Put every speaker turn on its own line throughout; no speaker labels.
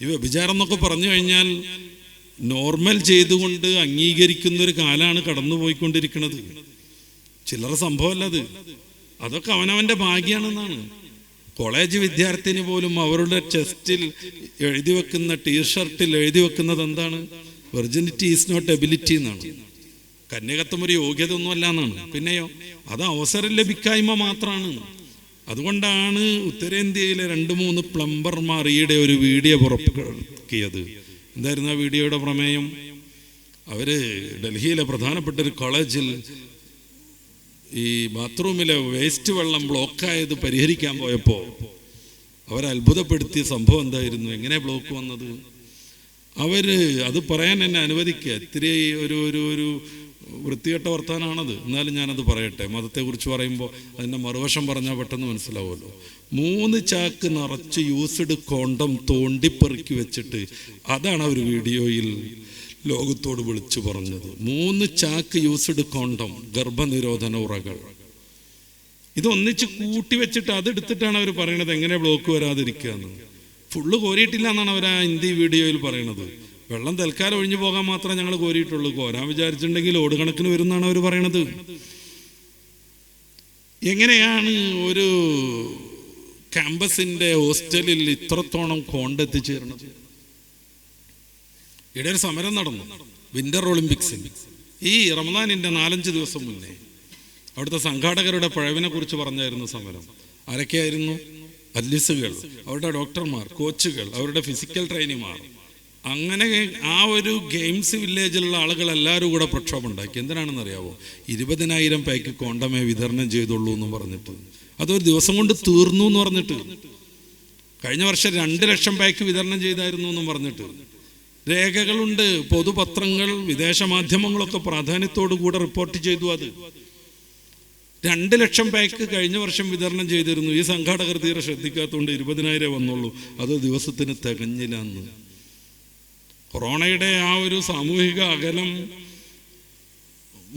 ഈ വ്യഭിചാരം എന്നൊക്കെ പറഞ്ഞു കഴിഞ്ഞാൽ നോർമൽ ചെയ്തുകൊണ്ട് അംഗീകരിക്കുന്ന ഒരു കാലാണ് കടന്നുപോയിക്കൊണ്ടിരിക്കുന്നത്. ചില്ലറ സംഭവമല്ല അത്. അതൊക്കെ അവനവൻ്റെ ഭാഗ്യമാണെന്നാണ്. കോളേജ് വിദ്യാർത്ഥിനി പോലും അവരുടെ ചെസ്റ്റിൽ എഴുതി വെക്കുന്ന ടീഷർട്ടിൽ എഴുതി വെക്കുന്നത് എന്താണ്? വെർജിനിറ്റി ഈസ് നോട്ട് എബിലിറ്റി എന്നാണ്. കന്യകത്വം ഒരു യോഗ്യത ഒന്നുമല്ല എന്നാണ്. പിന്നെയോ അത് അവസരം ലഭിക്കായ്മ മാത്രമാണ്. അതുകൊണ്ടാണ് ഉത്തരേന്ത്യയിലെ 2-3 പ്ലംബർമാർ ഈയിടെ ഒരു വീഡിയോ പുറത്തിറക്കിയത്. എന്തായിരുന്നു ആ വീഡിയോയുടെ പ്രമേയം? അവര് ഡൽഹിയിലെ പ്രധാനപ്പെട്ട ഒരു കോളേജിൽ ഈ ബാത്റൂമിലെ വേസ്റ്റ് വെള്ളം ബ്ലോക്കായത് പരിഹരിക്കാൻ പോയപ്പോൾ അവരത്ഭുതപ്പെടുത്തിയ സംഭവം എന്തായിരുന്നു? എങ്ങനെ ബ്ലോക്ക് വന്നത്? അത് പറയാൻ എന്നെ അനുവദിക്കുക. ഇത്തിരി ഒരു വൃത്തികെട്ട വർത്താനാണത്. എന്നാലും ഞാനത് പറയട്ടെ. മതത്തെക്കുറിച്ച് പറയുമ്പോൾ അതിൻ്റെ മറുവശം പറഞ്ഞാൽ പെട്ടെന്ന് മനസ്സിലാവുമല്ലോ. 3 ചാക്ക് നിറച്ച് യൂസ്ഡ് കോണ്ടം തോണ്ടിപ്പെറുക്കി വെച്ചിട്ട് അതാണ് അവർ വീഡിയോയിൽ ലോകത്തോട് വിളിച്ചു പറഞ്ഞത്. 3 ചാക്ക് യൂസ്ഡ് കോണ്ടം, ഗർഭനിരോധന ഉറകൾ, ഇതൊന്നിച്ച് കൂട്ടി വെച്ചിട്ട് അതെടുത്തിട്ടാണ് അവർ പറയണത് എങ്ങനെ ബ്ലോക്ക് വരാതിരിക്കുക എന്ന്. ഫുള്ള് കോരിയിട്ടില്ല എന്നാണ് അവർ ആ ഹിന്ദി വീഡിയോയിൽ പറയണത്. വെള്ളം തൽക്കാലം ഒഴിഞ്ഞു പോകാൻ മാത്രമേ ഞങ്ങൾ കോരിയിട്ടുള്ളൂ. കോരാൻ വിചാരിച്ചിട്ടുണ്ടെങ്കിൽ ലോഡ് കണക്കിന് വരുന്നാണ് അവർ പറയണത്. എങ്ങനെയാണ് ഒരു ക്യാമ്പസിന്റെ ഹോസ്റ്റലിൽ ഇത്രത്തോളം കോണ്ടെത്തിച്ചേർന്നത്? ഇവിടെ ഒരു സമരം നടന്നു, വിന്റർ ഒളിമ്പിക്സിൽ. ഈ റമദാനിന്റെ 4-5 ദിവസം മുന്നേ അവിടുത്തെ സംഘാടകരുടെ പഴവിനെ കുറിച്ച് പറഞ്ഞായിരുന്നു സമരം. ആരൊക്കെയായിരുന്നു? അത്ലീസുകൾ, അവരുടെ ഡോക്ടർമാർ, കോച്ചുകൾ, അവരുടെ ഫിസിക്കൽ ട്രെയിനിമാർ. അങ്ങനെ ആ ഒരു ഗെയിംസ് വില്ലേജിലുള്ള ആളുകൾ എല്ലാവരും കൂടെ പ്രക്ഷോഭം ഉണ്ടാക്കി. എന്തിനാണെന്ന് അറിയാവോ? 20,000 പാക്ക് കോണ്ടമേ വിതരണം ചെയ്തുള്ളൂ എന്ന് പറഞ്ഞിട്ട്. അതൊരു ദിവസം കൊണ്ട് തീർന്നു എന്ന് പറഞ്ഞിട്ട്. കഴിഞ്ഞ വർഷം 2 ലക്ഷം പാക്ക് വിതരണം ചെയ്തായിരുന്നു എന്നും പറഞ്ഞിട്ട് രേഖകളുണ്ട്. പൊതുപത്രങ്ങൾ, വിദേശ മാധ്യമങ്ങളൊക്കെ പ്രാധാന്യത്തോടു കൂടെ റിപ്പോർട്ട് ചെയ്തു. അത് 2 ലക്ഷം പാക്ക് കഴിഞ്ഞ വർഷം വിതരണം ചെയ്തിരുന്നു. ഈ സംഘാടകർ തീരെ ശ്രദ്ധിക്കാത്തതുകൊണ്ട് 20,000 വന്നുള്ളൂ. അത് ദിവസത്തിന് തികഞ്ഞില്ല എന്ന്. കൊറോണയുടെ ആ ഒരു സാമൂഹിക അകലം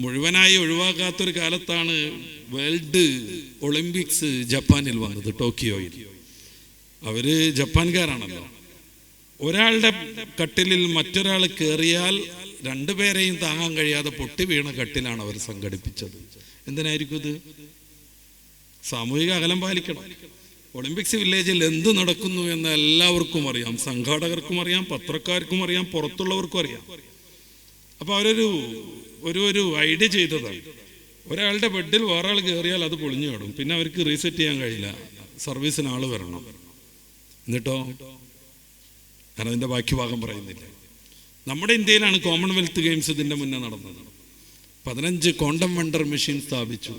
മുഴുവനായി ഒഴിവാക്കാത്തൊരു കാലത്താണ് വേൾഡ് ഒളിമ്പിക്സ് ജപ്പാനിൽ വന്നത്, ടോക്കിയോയിൽ. അവര് ജപ്പാൻകാരാണല്ലോ. ഒരാളുടെ കട്ടിലിൽ മറ്റൊരാൾ കയറിയാൽ 2 പേരെയും താങ്ങാൻ കഴിയാതെ പൊട്ടി വീണ കട്ടിലാണ് അവർ സംഘടിപ്പിച്ചത്. എന്തിനായിരിക്കും ഇത്? സാമൂഹിക അകലം പാലിക്കണം. ഒളിമ്പിക്സ് വില്ലേജിൽ എന്ത് നടക്കുന്നു എന്ന് എല്ലാവർക്കും അറിയാം. സംഘാടകർക്കും അറിയാം, പത്രക്കാർക്കും അറിയാം, പുറത്തുള്ളവർക്കും അറിയാം. അപ്പൊ ഒരു ഐഡിയ ചെയ്തതാണ്. ഒരാളുടെ ബെഡിൽ വേറെ ആൾ കയറിയാൽ അത് പൊളിഞ്ഞു കിടും. പിന്നെ അവർക്ക് റീസെറ്റ് ചെയ്യാൻ കഴിയില്ല. സർവീസിന് ആള് വരണം. എന്നിട്ടോ ഞാൻ അതിന്റെ ബാക്കി ഭാഗം പറയുന്നില്ല. നമ്മുടെ ഇന്ത്യയിലാണ് കോമൺവെൽത്ത് ഗെയിംസ് ഇതിന്റെ മുന്നേ നടന്നത്. 15 കോണ്ടം വെണ്ടർ മെഷീൻ സ്ഥാപിച്ചു.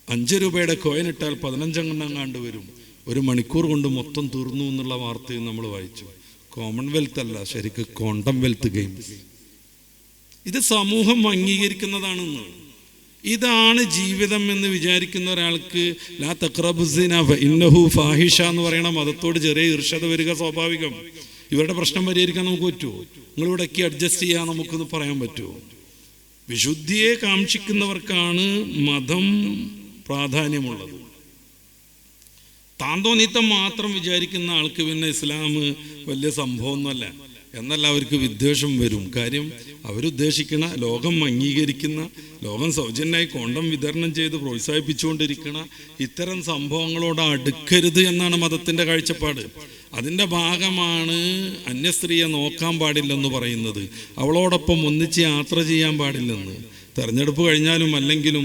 5 രൂപയുടെ കോയിൻ ഇട്ടാൽ 15 എങ്ങാണ്ട് വരും. 1 മണിക്കൂർ കൊണ്ട് മൊത്തം തീർന്നു എന്നുള്ള വാർത്തയും നമ്മൾ വായിച്ചു. കോമൺവെൽത്ത് അല്ല, ശരിക്കും കോണ്ടം വെൽത്ത് ഗെയിംസ്. ഇത് സമൂഹം അംഗീകരിക്കുന്നതാണെന്ന്. ഇതാണ് ജീവിതം എന്ന് വിചാരിക്കുന്ന ഒരാൾക്ക് ലാ തഖ്റബുസിന ഫഇന്നഹു ഫാഹിഷ എന്ന് പറയണ മതത്തോട് ചെറിയ ഈർഷ്യത വരിക സ്വാഭാവികം. ഇവരുടെ പ്രശ്നം പരിഹരിക്കാൻ നമുക്ക് പറ്റുമോ? നിങ്ങളിവിടേക്ക് അഡ്ജസ്റ്റ് ചെയ്യാൻ നമുക്കൊന്ന് പറയാൻ പറ്റുമോ? വിശുദ്ധിയെ കാക്ഷിക്കുന്നവർക്കാണ് മതം പ്രാധാന്യമുള്ളത്. താന്തോന്നിത്തം മാത്രം വിചാരിക്കുന്ന ആൾക്ക് പിന്നെ ഇസ്ലാം വലിയ സംഭവമൊന്നുമല്ല എന്നല്ല, അവർക്ക് വിദ്വേഷം വരും. കാര്യം അവരുദ്ദേശിക്കണ ലോകം അംഗീകരിക്കുന്ന, ലോകം സൗജന്യമായി കോണ്ടം വിതരണം ചെയ്ത് പ്രോത്സാഹിപ്പിച്ചുകൊണ്ടിരിക്കുന്ന ഇത്തരം സംഭവങ്ങളോട് അടുക്കരുത് എന്നാണ് മതത്തിൻ്റെ കാഴ്ചപ്പാട്. അതിൻ്റെ ഭാഗമാണ് അന്യസ്ത്രീയെ നോക്കാൻ പാടില്ലെന്ന് പറയുന്നത്, അവളോടൊപ്പം ഒന്നിച്ച് യാത്ര ചെയ്യാൻ പാടില്ലെന്ന്. തെരഞ്ഞെടുപ്പ് കഴിഞ്ഞാലും അല്ലെങ്കിലും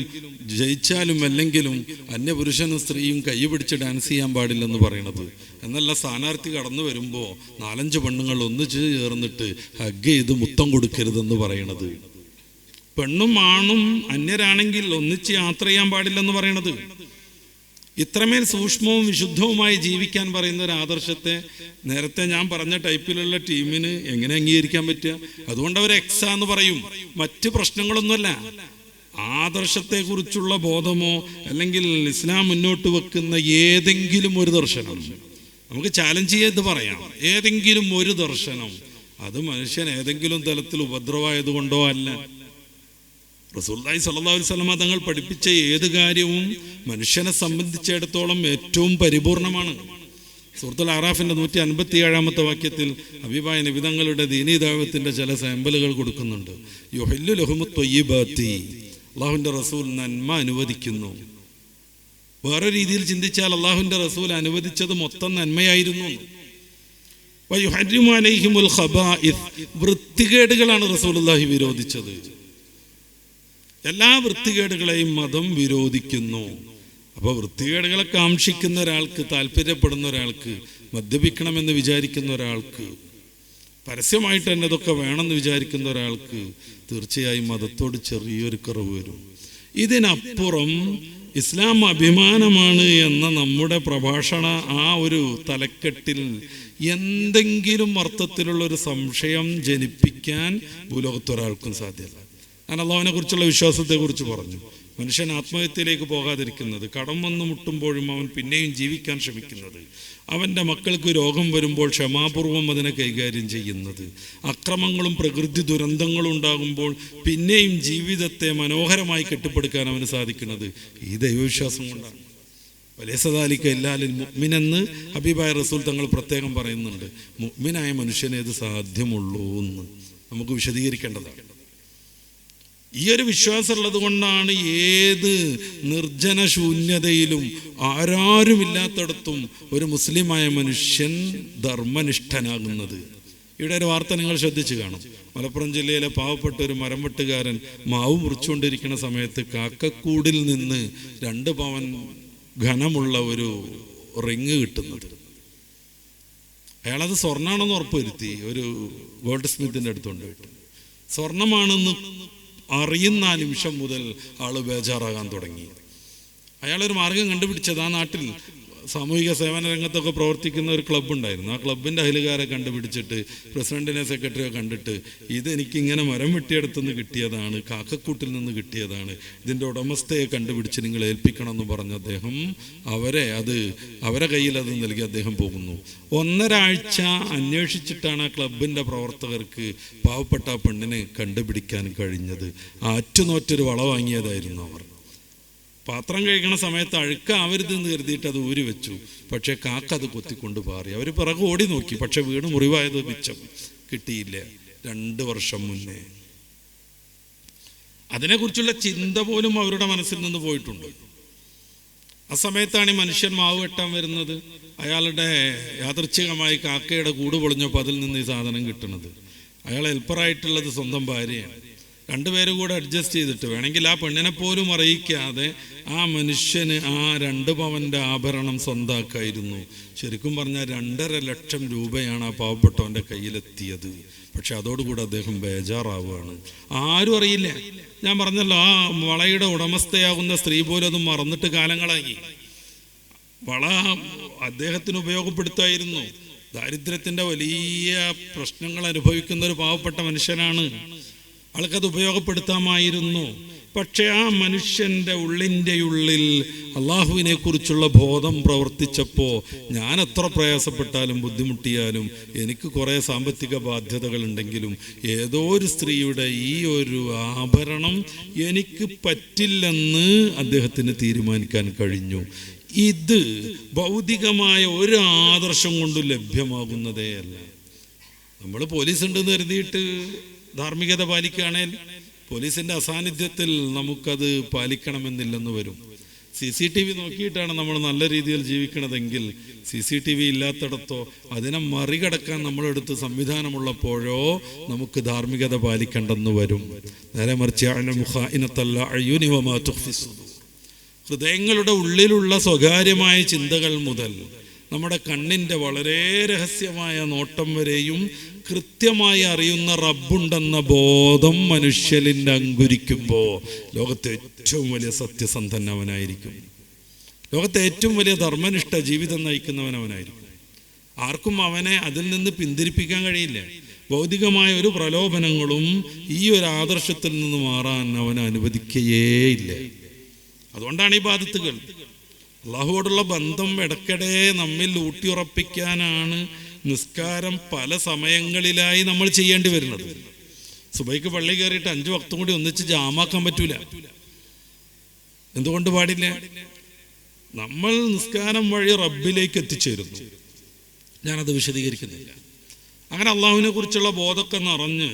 ജയിച്ചാലും അല്ലെങ്കിലും അന്യപുരുഷനും സ്ത്രീയും കൈ പിടിച്ച് ഡാൻസ് ചെയ്യാൻ പാടില്ലെന്ന് പറയണത്. എന്നല്ല, സ്ഥാനാർത്ഥി കടന്നു വരുമ്പോൾ 4-5 പെണ്ണുങ്ങൾ ഒന്നിച്ച് ചേർന്നിട്ട് ഹഗ് ചെയ്ത് മുത്തം കൊടുക്കരുതെന്ന് പറയണത്. പെണ്ണും ആണും അന്യരാണെങ്കിൽ ഒന്നിച്ച് യാത്ര ചെയ്യാൻ പാടില്ലെന്ന് പറയണത്. ഇത്രമേൽ സൂക്ഷ്മവും വിശുദ്ധവുമായി ജീവിക്കാൻ പറയുന്ന ഒരു ആദർശത്തെ നേരത്തെ ഞാൻ പറഞ്ഞ ടൈപ്പിലുള്ള ടീമിന് എങ്ങനെ അംഗീകരിക്കാൻ പറ്റുക? അതുകൊണ്ട് അവർ എക്സാന്ന് പറയും. മറ്റ് പ്രശ്നങ്ങളൊന്നുമല്ല. ആദർശത്തെക്കുറിച്ചുള്ള ബോധമോ അല്ലെങ്കിൽ ഇസ്ലാം മുന്നോട്ട് വെക്കുന്ന ഏതെങ്കിലും ഒരു ദർശനം, നമുക്ക് ചാലഞ്ച് ചെയ്ത് പറയാം, ഏതെങ്കിലും ഒരു ദർശനം, അത് മനുഷ്യൻ ഏതെങ്കിലും തലത്തിൽ ഉപദ്രവമായതുകൊണ്ടോ അല്ല. റസൂലുള്ളാഹി സ്വല്ലല്ലാഹു അലൈഹി വസല്ലം തങ്ങൾ പഠിപ്പിച്ച ഏത് കാര്യവും മനുഷ്യനെ സംബന്ധിച്ചിടത്തോളം ഏറ്റവും പരിപൂർണമാണ്. സൂറത്തുൽ അറാഫിന്റെ 157 വാക്യത്തിൽ ഹബീബായ നബി തങ്ങളുടെ ദീനീ ദഅവത്തിന്റെ ചില സാമ്പിളുകൾ കൊടുക്കുന്നുണ്ട്. യുഹില്ലു ലഹുമുത് ത്വയ്യിബാത്തി, അള്ളാഹുവിന്റെ റസൂൽ നന്മ അനുവദിക്കുന്നു. വേറെ രീതിയിൽ ചിന്തിച്ചാൽ അള്ളാഹുവിന്റെ റസൂൽ അനുവദിച്ചത് മൊത്തം നന്മയായിരുന്നു. വയുഹർരിമു അലൈഹിമുൽ ഖബാഇസ്, വൃത്തികേടുകളാണ് റസൂലുള്ളാഹി വിരോധിച്ചത്. എല്ലാ വൃത്തികേടുകളെയും മതം വിരോധിക്കുന്നു. അപ്പോൾ വൃത്തികേടുകളെ കാക്ഷിക്കുന്ന ഒരാൾക്ക്, താല്പര്യപ്പെടുന്ന ഒരാൾക്ക്, മദ്യപിക്കണമെന്ന് വിചാരിക്കുന്ന ഒരാൾക്ക്, പരസ്യമായിട്ട് തന്നെ ഇതൊക്കെ വേണമെന്ന് വിചാരിക്കുന്ന ഒരാൾക്ക് തീർച്ചയായും മതത്തോട് ചെറിയൊരു കുറവ് വരും. ഇതിനപ്പുറം ഇസ്ലാം അഭിമാനമാണ് എന്ന നമ്മുടെ പ്രഭാഷണ ആ ഒരു തലക്കെട്ടിൽ എന്തെങ്കിലും അർത്ഥത്തിലുള്ളൊരു സംശയം ജനിപ്പിക്കാൻ ഭൂലോകത്തൊരാൾക്കും സാധ്യമല്ല. ഞാൻ അള്ളാഹുവിനെ കുറിച്ചുള്ള വിശ്വാസത്തെക്കുറിച്ച് പറഞ്ഞു. മനുഷ്യൻ ആത്മഹത്യയിലേക്ക് പോകാതിരിക്കുന്നത്, കടം വന്ന് മുട്ടുമ്പോഴും അവൻ പിന്നെയും ജീവിക്കാൻ ശ്രമിക്കുന്നത്, അവൻ്റെ മക്കൾക്ക് രോഗം വരുമ്പോൾ ക്ഷമാപൂർവം അതിനെ കൈകാര്യം ചെയ്യുന്നത്, അക്രമങ്ങളും പ്രകൃതി ദുരന്തങ്ങളും ഉണ്ടാകുമ്പോൾ പിന്നെയും ജീവിതത്തെ മനോഹരമായി കെട്ടിപ്പടുക്കാൻ അവന് സാധിക്കുന്നത് ഈ ദൈവവിശ്വാസം കൊണ്ടാണ്. വലൈസദാലിക ഇല്ലാ ലിൽ മുഅ്മിനെന്ന് ഹബീബായ റസൂൽ തങ്ങൾ പ്രത്യേകം പറയുന്നുണ്ട്. മുഅ്മിനായ മനുഷ്യനെ ഇത് സാധ്യമുള്ളൂ എന്ന് നമുക്ക് വിശദീകരിക്കേണ്ടതാണ്. ഈ ഒരു വിശ്വാസം ഉള്ളത് കൊണ്ടാണ് ഏത് നിർജ്ജന ശൂന്യതയിലും ആരാരുമില്ലാത്തടത്തും ഒരു മുസ്ലിമായ മനുഷ്യൻ ധർമ്മനിഷ്ഠനാകുന്നത്. ഇവിടെ ഒരു വാർത്ത നിങ്ങൾ ശ്രദ്ധിച്ചു കാണും. മലപ്പുറം ജില്ലയിലെ പാവപ്പെട്ട ഒരു മരം വെട്ടുകാരൻ മാവ് മുറിച്ചുകൊണ്ടിരിക്കുന്ന സമയത്ത് കാക്കക്കൂടിൽ നിന്ന് 2 പവൻ ഘനമുള്ള ഒരു റിങ് കിട്ടുന്നത്. അയാളത് സ്വർണ്ണാണെന്ന് ഉറപ്പുവരുത്തി ഒരു ഗോൾഡ് സ്മിത്തിന്റെ അടുത്തുകൊണ്ട് പോയിട്ട് സ്വർണമാണെന്ന് അറിയുന്ന ആ നിമിഷം മുതൽ ആള് ബേജാറാകാൻ തുടങ്ങി. അയാളൊരു മാർഗം കണ്ടുപിടിച്ചത്, ആ നാട്ടിൽ സാമൂഹിക സേവന രംഗത്തൊക്കെ പ്രവർത്തിക്കുന്ന ഒരു ക്ലബ്ബ് ഉണ്ടായിരുന്നു. ആ ക്ലബിൻ്റെ അയലുകാരെ കണ്ടുപിടിച്ചിട്ട് പ്രസിഡന്റിനെ സെക്രട്ടറിയെ കണ്ടിട്ട്, ഇതെനിക്കിങ്ങനെ മരം വെട്ടിയെടുത്തുനിന്ന് കിട്ടിയതാണ്, കാക്കക്കൂട്ടിൽ നിന്ന് കിട്ടിയതാണ്, ഇതിൻ്റെ ഉടമസ്ഥയെ കണ്ടുപിടിച്ച് നിങ്ങൾ ഏൽപ്പിക്കണം എന്ന് പറഞ്ഞ അദ്ദേഹം അവരെ കയ്യിൽ അത് നൽകി അദ്ദേഹം പോകുന്നു. 1.5 ആഴ്ച അന്വേഷിച്ചിട്ടാണ് ആ ക്ലബിൻ്റെ പ്രവർത്തകർക്ക് പാവപ്പെട്ട ആ പെണ്ണിനെ കണ്ടുപിടിക്കാൻ കഴിഞ്ഞത്. ആറ്റുനോറ്റൊരു വള വാങ്ങിയതായിരുന്നു അവർ. പാത്രം കഴിക്കണ സമയത്ത് അഴുക്കാവരുതെന്ന് കരുതിയിട്ട് അത് ഊരി വെച്ചു. പക്ഷെ കാക്ക അത് കൊത്തിക്കൊണ്ട് പാറി. അവർ പിറകെ ഓടി നോക്കി, പക്ഷെ വീണ് മുറിവായത് മിച്ചം കിട്ടിയില്ല. 2 വർഷം മുന്നേ അതിനെക്കുറിച്ചുള്ള ചിന്ത പോലും അവരുടെ മനസ്സിൽ നിന്ന് പോയിട്ടുണ്ട്. ആ സമയത്താണ് ഈ മനുഷ്യൻ മാവ് വെട്ടാൻ വരുന്നത്. അയാളുടെ യാദൃച്ഛികമായി കാക്കയുടെ കൂട് പൊളിഞ്ഞപ്പോൾ അതിൽ നിന്ന് ഈ സാധനം കിട്ടുന്നത്. അയാൾ ഹെൽപ്പറായിട്ടുള്ളത് സ്വന്തം ഭാര്യയാണ്. 2 പേരും കൂടെ അഡ്ജസ്റ്റ് ചെയ്തിട്ട് വേണമെങ്കിൽ ആ പെണ്ണിനെ പോലും അറിയിക്കാതെ ആ മനുഷ്യന് ആ 2 പവൻ്റെ ആഭരണം സ്വന്താക്കായിരുന്നു. ശരിക്കും പറഞ്ഞാൽ 2.5 ലക്ഷം രൂപയാണ് ആ പാവപ്പെട്ടവൻ്റെ കയ്യിലെത്തിയത്. പക്ഷെ അതോടുകൂടി അദ്ദേഹം ബേജാറാവുകയാണ്. ആരും അറിയില്ല. ഞാൻ പറഞ്ഞല്ലോ, ആ വളയുടെ ഉടമസ്ഥയാകുന്ന സ്ത്രീ പോലും അത് മറന്നിട്ട് കാലങ്ങളായി. വള അദ്ദേഹത്തിന് ഉപയോഗപ്പെടുത്തായിരുന്നു. ദാരിദ്ര്യത്തിൻ്റെ വലിയ പ്രശ്നങ്ങൾ അനുഭവിക്കുന്ന ഒരു പാവപ്പെട്ട മനുഷ്യനാണ്. ആൾക്കത് ഉപയോഗപ്പെടുത്താമായിരുന്നു. പക്ഷെ ആ മനുഷ്യൻ്റെ ഉള്ളിൻ്റെ ഉള്ളിൽ അള്ളാഹുവിനെ കുറിച്ചുള്ള ബോധം പ്രവർത്തിച്ചപ്പോൾ, ഞാൻ എത്ര പ്രയാസപ്പെട്ടാലും ബുദ്ധിമുട്ടിയാലും എനിക്ക് കുറേ സാമ്പത്തിക ബാധ്യതകളുണ്ടെങ്കിലും ഏതോ ഒരു സ്ത്രീയുടെ ഈ ഒരു ആഭരണം എനിക്ക് പറ്റില്ലെന്ന് അദ്ദേഹത്തിന് തീരുമാനിക്കാൻ കഴിഞ്ഞു. ഇത് ഭൗതികമായ ഒരു ആദർശം കൊണ്ട് ലഭ്യമാകുന്നതേ അല്ല. നമ്മൾ പോലീസ് ഉണ്ടെന്ന് കരുതിയിട്ട് ധാർമ്മികത പാലിക്കുകയാണെങ്കിൽ പോലീസിൻ്റെ അസാന്നിധ്യത്തിൽ നമുക്കത് പാലിക്കണമെന്നില്ലെന്ന് വരും. CCTV നോക്കിയിട്ടാണ് നമ്മൾ നല്ല രീതിയിൽ ജീവിക്കണതെങ്കിൽ CCTV ഇല്ലാത്തിടത്തോ അതിനെ മറികടക്കാൻ നമ്മളെടുത്ത് സംവിധാനമുള്ളപ്പോഴോ നമുക്ക് ധാർമ്മികത പാലിക്കേണ്ടെന്ന് വരും. നേരെ മറിച്ച് ഹൃദയങ്ങളുടെ ഉള്ളിലുള്ള സ്വകാര്യമായ ചിന്തകൾ മുതൽ നമ്മുടെ കണ്ണിൻ്റെ വളരെ രഹസ്യമായ നോട്ടം വരെയും കൃത്യമായി അറിയുന്ന റബ്ബുണ്ടെന്ന ബോധം മനുഷ്യനിൽ അങ്കുരിക്കുമ്പോൾ ലോകത്തെ ഏറ്റവും വലിയ സത്യസന്ധൻ അവനായിരിക്കും. ലോകത്തെ ഏറ്റവും വലിയ ധർമ്മനിഷ്ഠ ജീവിതം നയിക്കുന്നവൻ അവനായിരിക്കും. ആർക്കും അവനെ അതിൽ നിന്ന് പിന്തിരിപ്പിക്കാൻ കഴിയില്ല. ഭൗതികമായ ഒരു പ്രലോഭനങ്ങളും ഈ ഒരു ആദർശത്തിൽ നിന്ന് മാറാൻ അവനെ അനുവദിക്കുകയേയില്ല. അതുകൊണ്ടാണ് ഈ ഇബാദത്തുകൾ, അള്ളാഹുവോടുള്ള ബന്ധം ഇടയ്ക്കിടെ നമ്മിൽ ഊട്ടിയുറപ്പിക്കാനാണ് നിസ്കാരം പല സമയങ്ങളിലായി നമ്മൾ ചെയ്യേണ്ടി വരുന്നത്. സുബൈക്ക് പള്ളി കയറിയിട്ട് 5 വക്തും കൂടി ഒന്നിച്ച് ജാമാക്കാൻ പറ്റൂല. എന്തുകൊണ്ട് പാടില്ല? നമ്മൾ നിസ്കാരം വഴി റബ്ബിലേക്ക് എത്തിച്ചേരുന്നു. ഞാനത് വിശദീകരിക്കുന്നില്ല. അങ്ങനെ അള്ളാഹുവിനെ കുറിച്ചുള്ള ബോധമൊക്കെ നിറഞ്ഞ്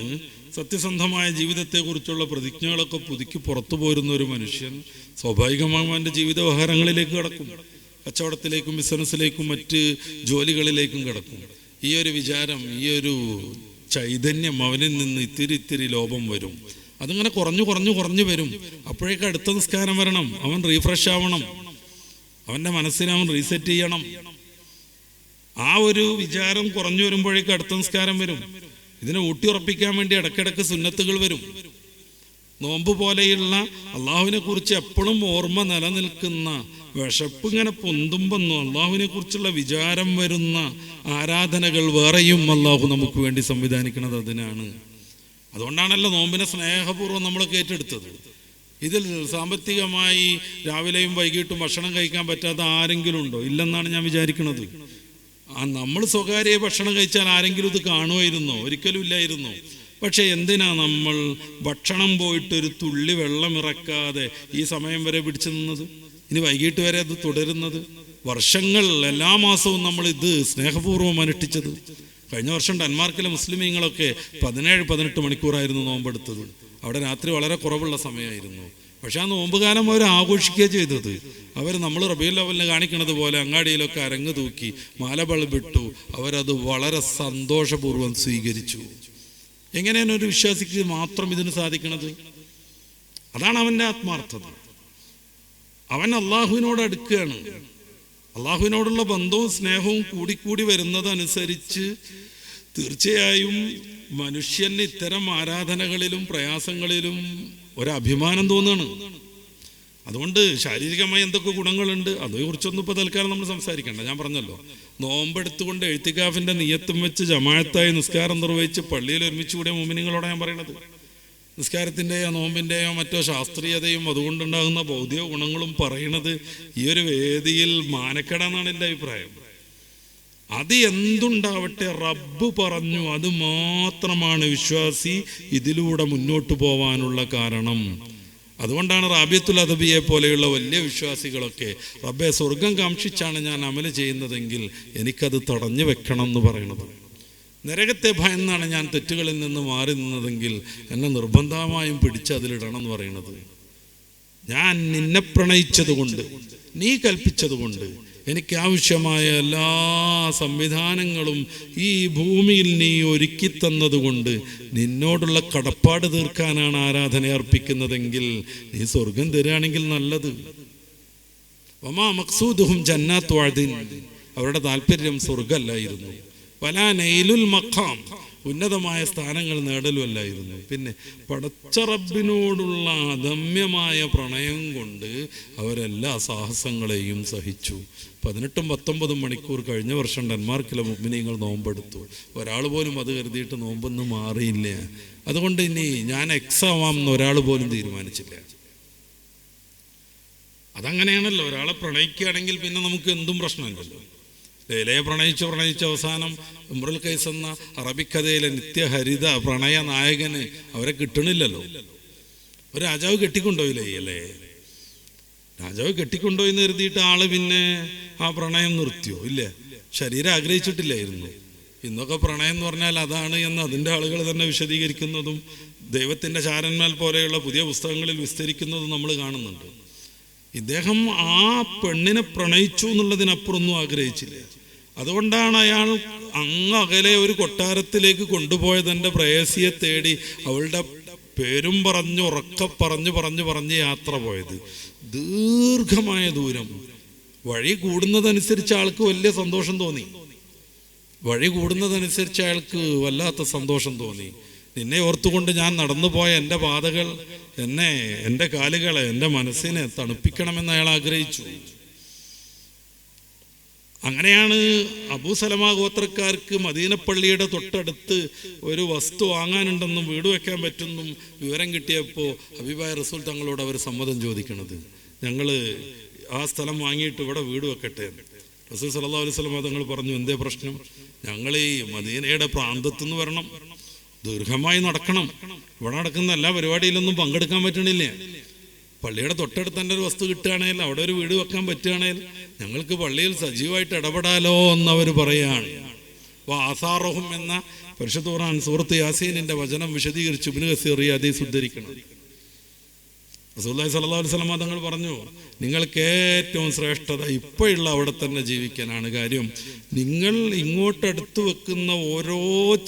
സത്യസന്ധമായ ജീവിതത്തെക്കുറിച്ചുള്ള പ്രതിജ്ഞകളൊക്കെ പുതുക്കി പുറത്തു പോരുന്ന ഒരു മനുഷ്യൻ സ്വാഭാവികമായും അവൻ്റെ ജീവിത വ്യവഹാരങ്ങളിലേക്ക് കടക്കും, കച്ചവടത്തിലേക്കും ബിസിനസ്സിലേക്കും മറ്റ് ജോലികളിലേക്കും കിടക്കും. ഈ ഒരു വിചാരം, ഈ ഒരു ചൈതന്യം അവനിൽ നിന്ന് ഇത്തിരി ലോപം വരും. അതിങ്ങനെ കുറഞ്ഞു വരും. അപ്പോഴേക്ക് അടുത്ത നിസ്കാരം വരണം, അവൻ റീഫ്രഷ് ആവണം, അവൻ്റെ മനസ്സിനെ അവൻ റീസെറ്റ് ചെയ്യണം. ആ ഒരു വിചാരം കുറഞ്ഞു വരുമ്പോഴേക്ക് അടുത്ത നിസ്കാരം വരും. ഇതിനെ ഊട്ടിയുറപ്പിക്കാൻ വേണ്ടി ഇടയ്ക്കിടയ്ക്ക് സുന്നത്തുകൾ വരും. നോമ്പ് പോലെയുള്ള അള്ളാഹുവിനെ കുറിച്ച് എപ്പോഴും ഓർമ്മ നിലനിൽക്കുന്ന, വിശപ്പ് ഇങ്ങനെ പൊന്തുമ്പെന്നോ അള്ളാഹുവിനെ കുറിച്ചുള്ള വിചാരം വരുന്ന ആരാധനകൾ വേറെയും അള്ളാഹു നമുക്ക് വേണ്ടി സംവിധാനിക്കുന്നത് അതിനാണ്. അതുകൊണ്ടാണല്ലോ നോമ്പിനെ സ്നേഹപൂർവ്വം നമ്മളൊക്കെ ഏറ്റെടുത്തത്. ഇതിൽ സാമ്പത്തികമായി രാവിലെയും വൈകിട്ടും ഭക്ഷണം കഴിക്കാൻ പറ്റാത്ത ആരെങ്കിലും ഉണ്ടോ? ഇല്ലെന്നാണ് ഞാൻ വിചാരിക്കുന്നത്. നമ്മൾ സ്വകാര്യ ഭക്ഷണം കഴിച്ചാൽ ആരെങ്കിലും ഇത് കാണുമായിരുന്നോ? ഒരിക്കലും ഇല്ലായിരുന്നു. പക്ഷെ എന്തിനാ നമ്മൾ ഭക്ഷണം പോയിട്ടൊരു തുള്ളി വെള്ളം ഇറക്കാതെ ഈ സമയം വരെ പിടിച്ചു നിന്നത്? ഇനി വൈകിട്ട് വരെ അത് തുടരുന്നത്? വർഷങ്ങൾ, എല്ലാ മാസവും നമ്മൾ ഇത് സ്നേഹപൂർവ്വം അനുഷ്ഠിച്ചത്. കഴിഞ്ഞ വർഷം ഡെൻമാർക്കിലെ മുസ്ലിമീങ്ങളൊക്കെ 17-18 മണിക്കൂറായിരുന്നു നോമ്പെടുത്തത്. അവിടെ രാത്രി വളരെ കുറവുള്ള സമയമായിരുന്നു. പക്ഷെ ആ നോമ്പുകാലം അവർ ആഘോഷിക്കുക ചെയ്തത്. അവർ നമ്മൾ റബീഉൽ അവ്വലിന് കാണിക്കുന്നത് പോലെ അങ്ങാടിയിലൊക്കെ അരങ്ങ് തൂക്കി മാല ബൾബിട്ടു. അവരത് വളരെ സന്തോഷപൂർവ്വം സ്വീകരിച്ചു. എങ്ങനെയാണ് ഒരു വിശ്വാസിക്ക് മാത്രം ഇതിന് സാധിക്കുന്നത്? അതാണ് അവൻ്റെ ആത്മാർത്ഥത. അവൻ അള്ളാഹുവിനോട് അടുക്കുകയാണ്. അള്ളാഹുവിനോടുള്ള ബന്ധവും സ്നേഹവും കൂടിക്കൂടി വരുന്നതനുസരിച്ച് തീർച്ചയായും മനുഷ്യന് ഇത്തരം ആരാധനകളിലും പ്രയാസങ്ങളിലും ഒരഭിമാനം തോന്നുകയാണ്. അതുകൊണ്ട് ശാരീരികമായി എന്തൊക്കെ ഗുണങ്ങളുണ്ട് അതേക്കുറിച്ചൊന്നും ഇപ്പോൾ തൽക്കാലം നമ്മൾ സംസാരിക്കണ്ട. ഞാൻ പറഞ്ഞല്ലോ, നോമ്പെടുത്തുകൊണ്ട് എഴുത്തിക്കാഫിൻ്റെ നിയത്തും വെച്ച് ജമാഅത്തായി നിസ്കാരം നിർവഹിച്ച് പള്ളിയിൽ ഒരുമിച്ച് കൂടിയ മുഅ്മിനീങ്ങളോടാണ് ഞാൻ പറയുന്നത്. നിസ്കാരത്തിൻ്റെയോ നോമ്പിൻ്റെയോ മറ്റോ ശാസ്ത്രീയതയും അതുകൊണ്ടുണ്ടാകുന്ന ഭൗതിക ഗുണങ്ങളും പറയുന്നത് ഈ ഒരു വേദിയിൽ മാനക്കേടാന്നാണ് എൻ്റെ അഭിപ്രായം. അത് എന്തുണ്ടാവട്ടെ, റബ്ബ് പറഞ്ഞു, അത് മാത്രമാണ് വിശ്വാസി ഇതിലൂടെ മുന്നോട്ട് പോവാനുള്ള കാരണം. അതുകൊണ്ടാണ് റാബിയത്തുൽ അദബിയെ പോലെയുള്ള വലിയ വിശ്വാസികളൊക്കെ റബ്ബെ സ്വർഗം കാംക്ഷിച്ചാണ് ഞാൻ അമല് ചെയ്യുന്നതെങ്കിൽ എനിക്കത് തടഞ്ഞു വെക്കണം എന്ന് പറയുന്നത്. നരകത്തെ ഭയന്നാണ് ഞാൻ തെറ്റുകളിൽ നിന്ന് മാറി നിന്നതെങ്കിൽ എന്നെ നിർബന്ധമായും പിടിച്ച് അതിലിടണം എന്ന് പറയുന്നത്. ഞാൻ നിന്നെ പ്രണയിച്ചതുകൊണ്ട്, നീ കൽപ്പിച്ചതുകൊണ്ട്, എനിക്ക് ആവശ്യമായ എല്ലാ സംവിധാനങ്ങളും ഈ ഭൂമിയിൽ നീ ഒരുക്കി തന്നതുകൊണ്ട് നിന്നോടുള്ള കടപ്പാട് തീർക്കാനാണ് ആരാധന അർപ്പിക്കുന്നതെങ്കിൽ നീ സ്വർഗം തരികയാണെങ്കിൽ നല്ലത്. വമാ മഖ്സൂദുഹും ജന്നാത്തു അദ്ൻ, അവരുടെ താല്പര്യം സ്വർഗമല്ലായിരുന്നു. വലാ നൈലുൽ മഖാം, ഉന്നതമായ സ്ഥാനങ്ങൾ നേടലുമല്ലായിരുന്നു. പിന്നെ പടച്ച റബ്ബിനോടുള്ള അദമ്യമായ പ്രണയം കൊണ്ട് അവരെല്ലാ സാഹസങ്ങളെയും സഹിച്ചു. 18-19 മണിക്കൂർ കഴിഞ്ഞ വർഷം ഡെൻമാർക്കിലെ മുഅ്മിനീങ്ങൾ നോമ്പെടുത്തു. ഒരാൾ പോലും അത് കരുതിയിട്ട് നോമ്പൊന്നും മാറിയില്ല. അതുകൊണ്ട് ഇനി ഞാൻ എക്സാവാം എന്ന് ഒരാൾ പോലും തീരുമാനിച്ചില്ല. അതങ്ങനെയാണല്ലോ, ഒരാളെ പ്രണയിക്കുകയാണെങ്കിൽ പിന്നെ നമുക്ക് എന്തും പ്രശ്നമില്ലല്ലോ. ലൈലയെ പ്രണയിച്ച് അവസാനം ഇമ്രുൽ ഖൈസ് എന്ന അറബിക്കഥയിലെ നിത്യഹരിത പ്രണയ നായകന് അവരെ കിട്ടണില്ലല്ലോ. ഒരു രാജാവ് കെട്ടിക്കൊണ്ടുപോയില്ലേ അല്ലേ? രാജാവ് കെട്ടിക്കൊണ്ടുപോയി എന്ന് കരുതിയിട്ട് ആള് പിന്നെ ആ പ്രണയം നിർത്തിയോ? ഇല്ല, ശരീരം ആഗ്രഹിച്ചിട്ടില്ലായിരുന്നു. ഇന്നൊക്കെ പ്രണയം എന്ന് പറഞ്ഞാൽ അതാണ് എന്ന് അതിൻ്റെ ആളുകൾ തന്നെ വിശദീകരിക്കുന്നതും ദൈവത്തിൻ്റെ ചാരന്മാർ പോലെയുള്ള പുതിയ പുസ്തകങ്ങളിൽ വിസ്തരിക്കുന്നതും നമ്മൾ കാണുന്നുണ്ട്. ഇദ്ദേഹം ആ പെണ്ണിനെ പ്രണയിച്ചു എന്നുള്ളതിനപ്പുറമൊന്നും ആഗ്രഹിച്ചില്ല. അതുകൊണ്ടാണ് അയാൾ അങ്ങകലെ ഒരു കൊട്ടാരത്തിലേക്ക് കൊണ്ടുപോയത്. എൻ്റെ പ്രേയസിയെ തേടി അവളുടെ പേരും പറഞ്ഞ് ഉറക്കെ പറഞ്ഞ് യാത്ര പോയത്. ദീർഘമായ ദൂരം. വഴി കൂടുന്നതനുസരിച്ച് ആൾക്ക് വലിയ സന്തോഷം തോന്നി. വല്ലാത്ത സന്തോഷം തോന്നി. നിന്നെ ഓർത്തുകൊണ്ട് ഞാൻ നടന്നു പോയ എൻ്റെ പാതകൾ എന്നെ, എൻ്റെ കാലുകളെ, എൻ്റെ മനസ്സിനെ തണുപ്പിക്കണമെന്ന് അയാൾ ആഗ്രഹിച്ചു. അങ്ങനെയാണ് അബൂ സലമ ഗോത്രക്കാർക്ക് മദീനപ്പള്ളിയുടെ തൊട്ടടുത്ത് ഒരു വസ്തു വാങ്ങാനുണ്ടെന്നും വീട് വെക്കാൻ പറ്റുന്നും വിവരം കിട്ടിയപ്പോൾ ഹബീബായ റസൂൽ തങ്ങളോട് അവർ സമ്മതം ചോദിക്കണത്. ഞങ്ങൾ ആ സ്ഥലം വാങ്ങിയിട്ട് ഇവിടെ വീട് വെക്കട്ടെ. റസൂൽ സല്ലല്ലാഹു അലൈഹി വസല്ലം തങ്ങൾ പറഞ്ഞു, എന്തേ പ്രശ്നം? ഞങ്ങൾ ഈ മദീനയുടെ പ്രാന്തത്തുനിന്ന് വരണം, ദീർഘമായി നടക്കണം, ഇവിടെ നടക്കുന്ന എല്ലാ പരിപാടിയിലൊന്നും പങ്കെടുക്കാൻ പറ്റണില്ല. പള്ളിയുടെ തൊട്ടടുത്ത് തന്നെ ഒരു വസ്തു കിട്ടുകയാണെങ്കിൽ, അവിടെ ഒരു വീട് വെക്കാൻ പറ്റുകയാണെങ്കിൽ ഞങ്ങൾക്ക് പള്ളിയിൽ സജീവമായിട്ട് ഇടപെടാലോ എന്നവർ പറയുകയാണ്. ആസാറഹും എന്ന പരിശുദ്ധ ഖുർആൻ സൂറത്ത് യാസീനിന്റെ വചനം വിശദീകരിച്ച് ഇബ്നു കസീർ ഈ ഹദീസ് ഉദ്ധരിക്കണം. റസൂലുള്ളാഹി സ്വല്ലല്ലാഹു അലൈഹി വസല്ലം തങ്ങൾ പറഞ്ഞു, നിങ്ങൾക്ക് ഏറ്റവും ശ്രേഷ്ഠത ഇപ്പോഴുള്ള അവിടെ തന്നെ ജീവിക്കാനാണ്. കാര്യം നിങ്ങൾ ഇങ്ങോട്ടടുത്ത് വെക്കുന്ന ഓരോ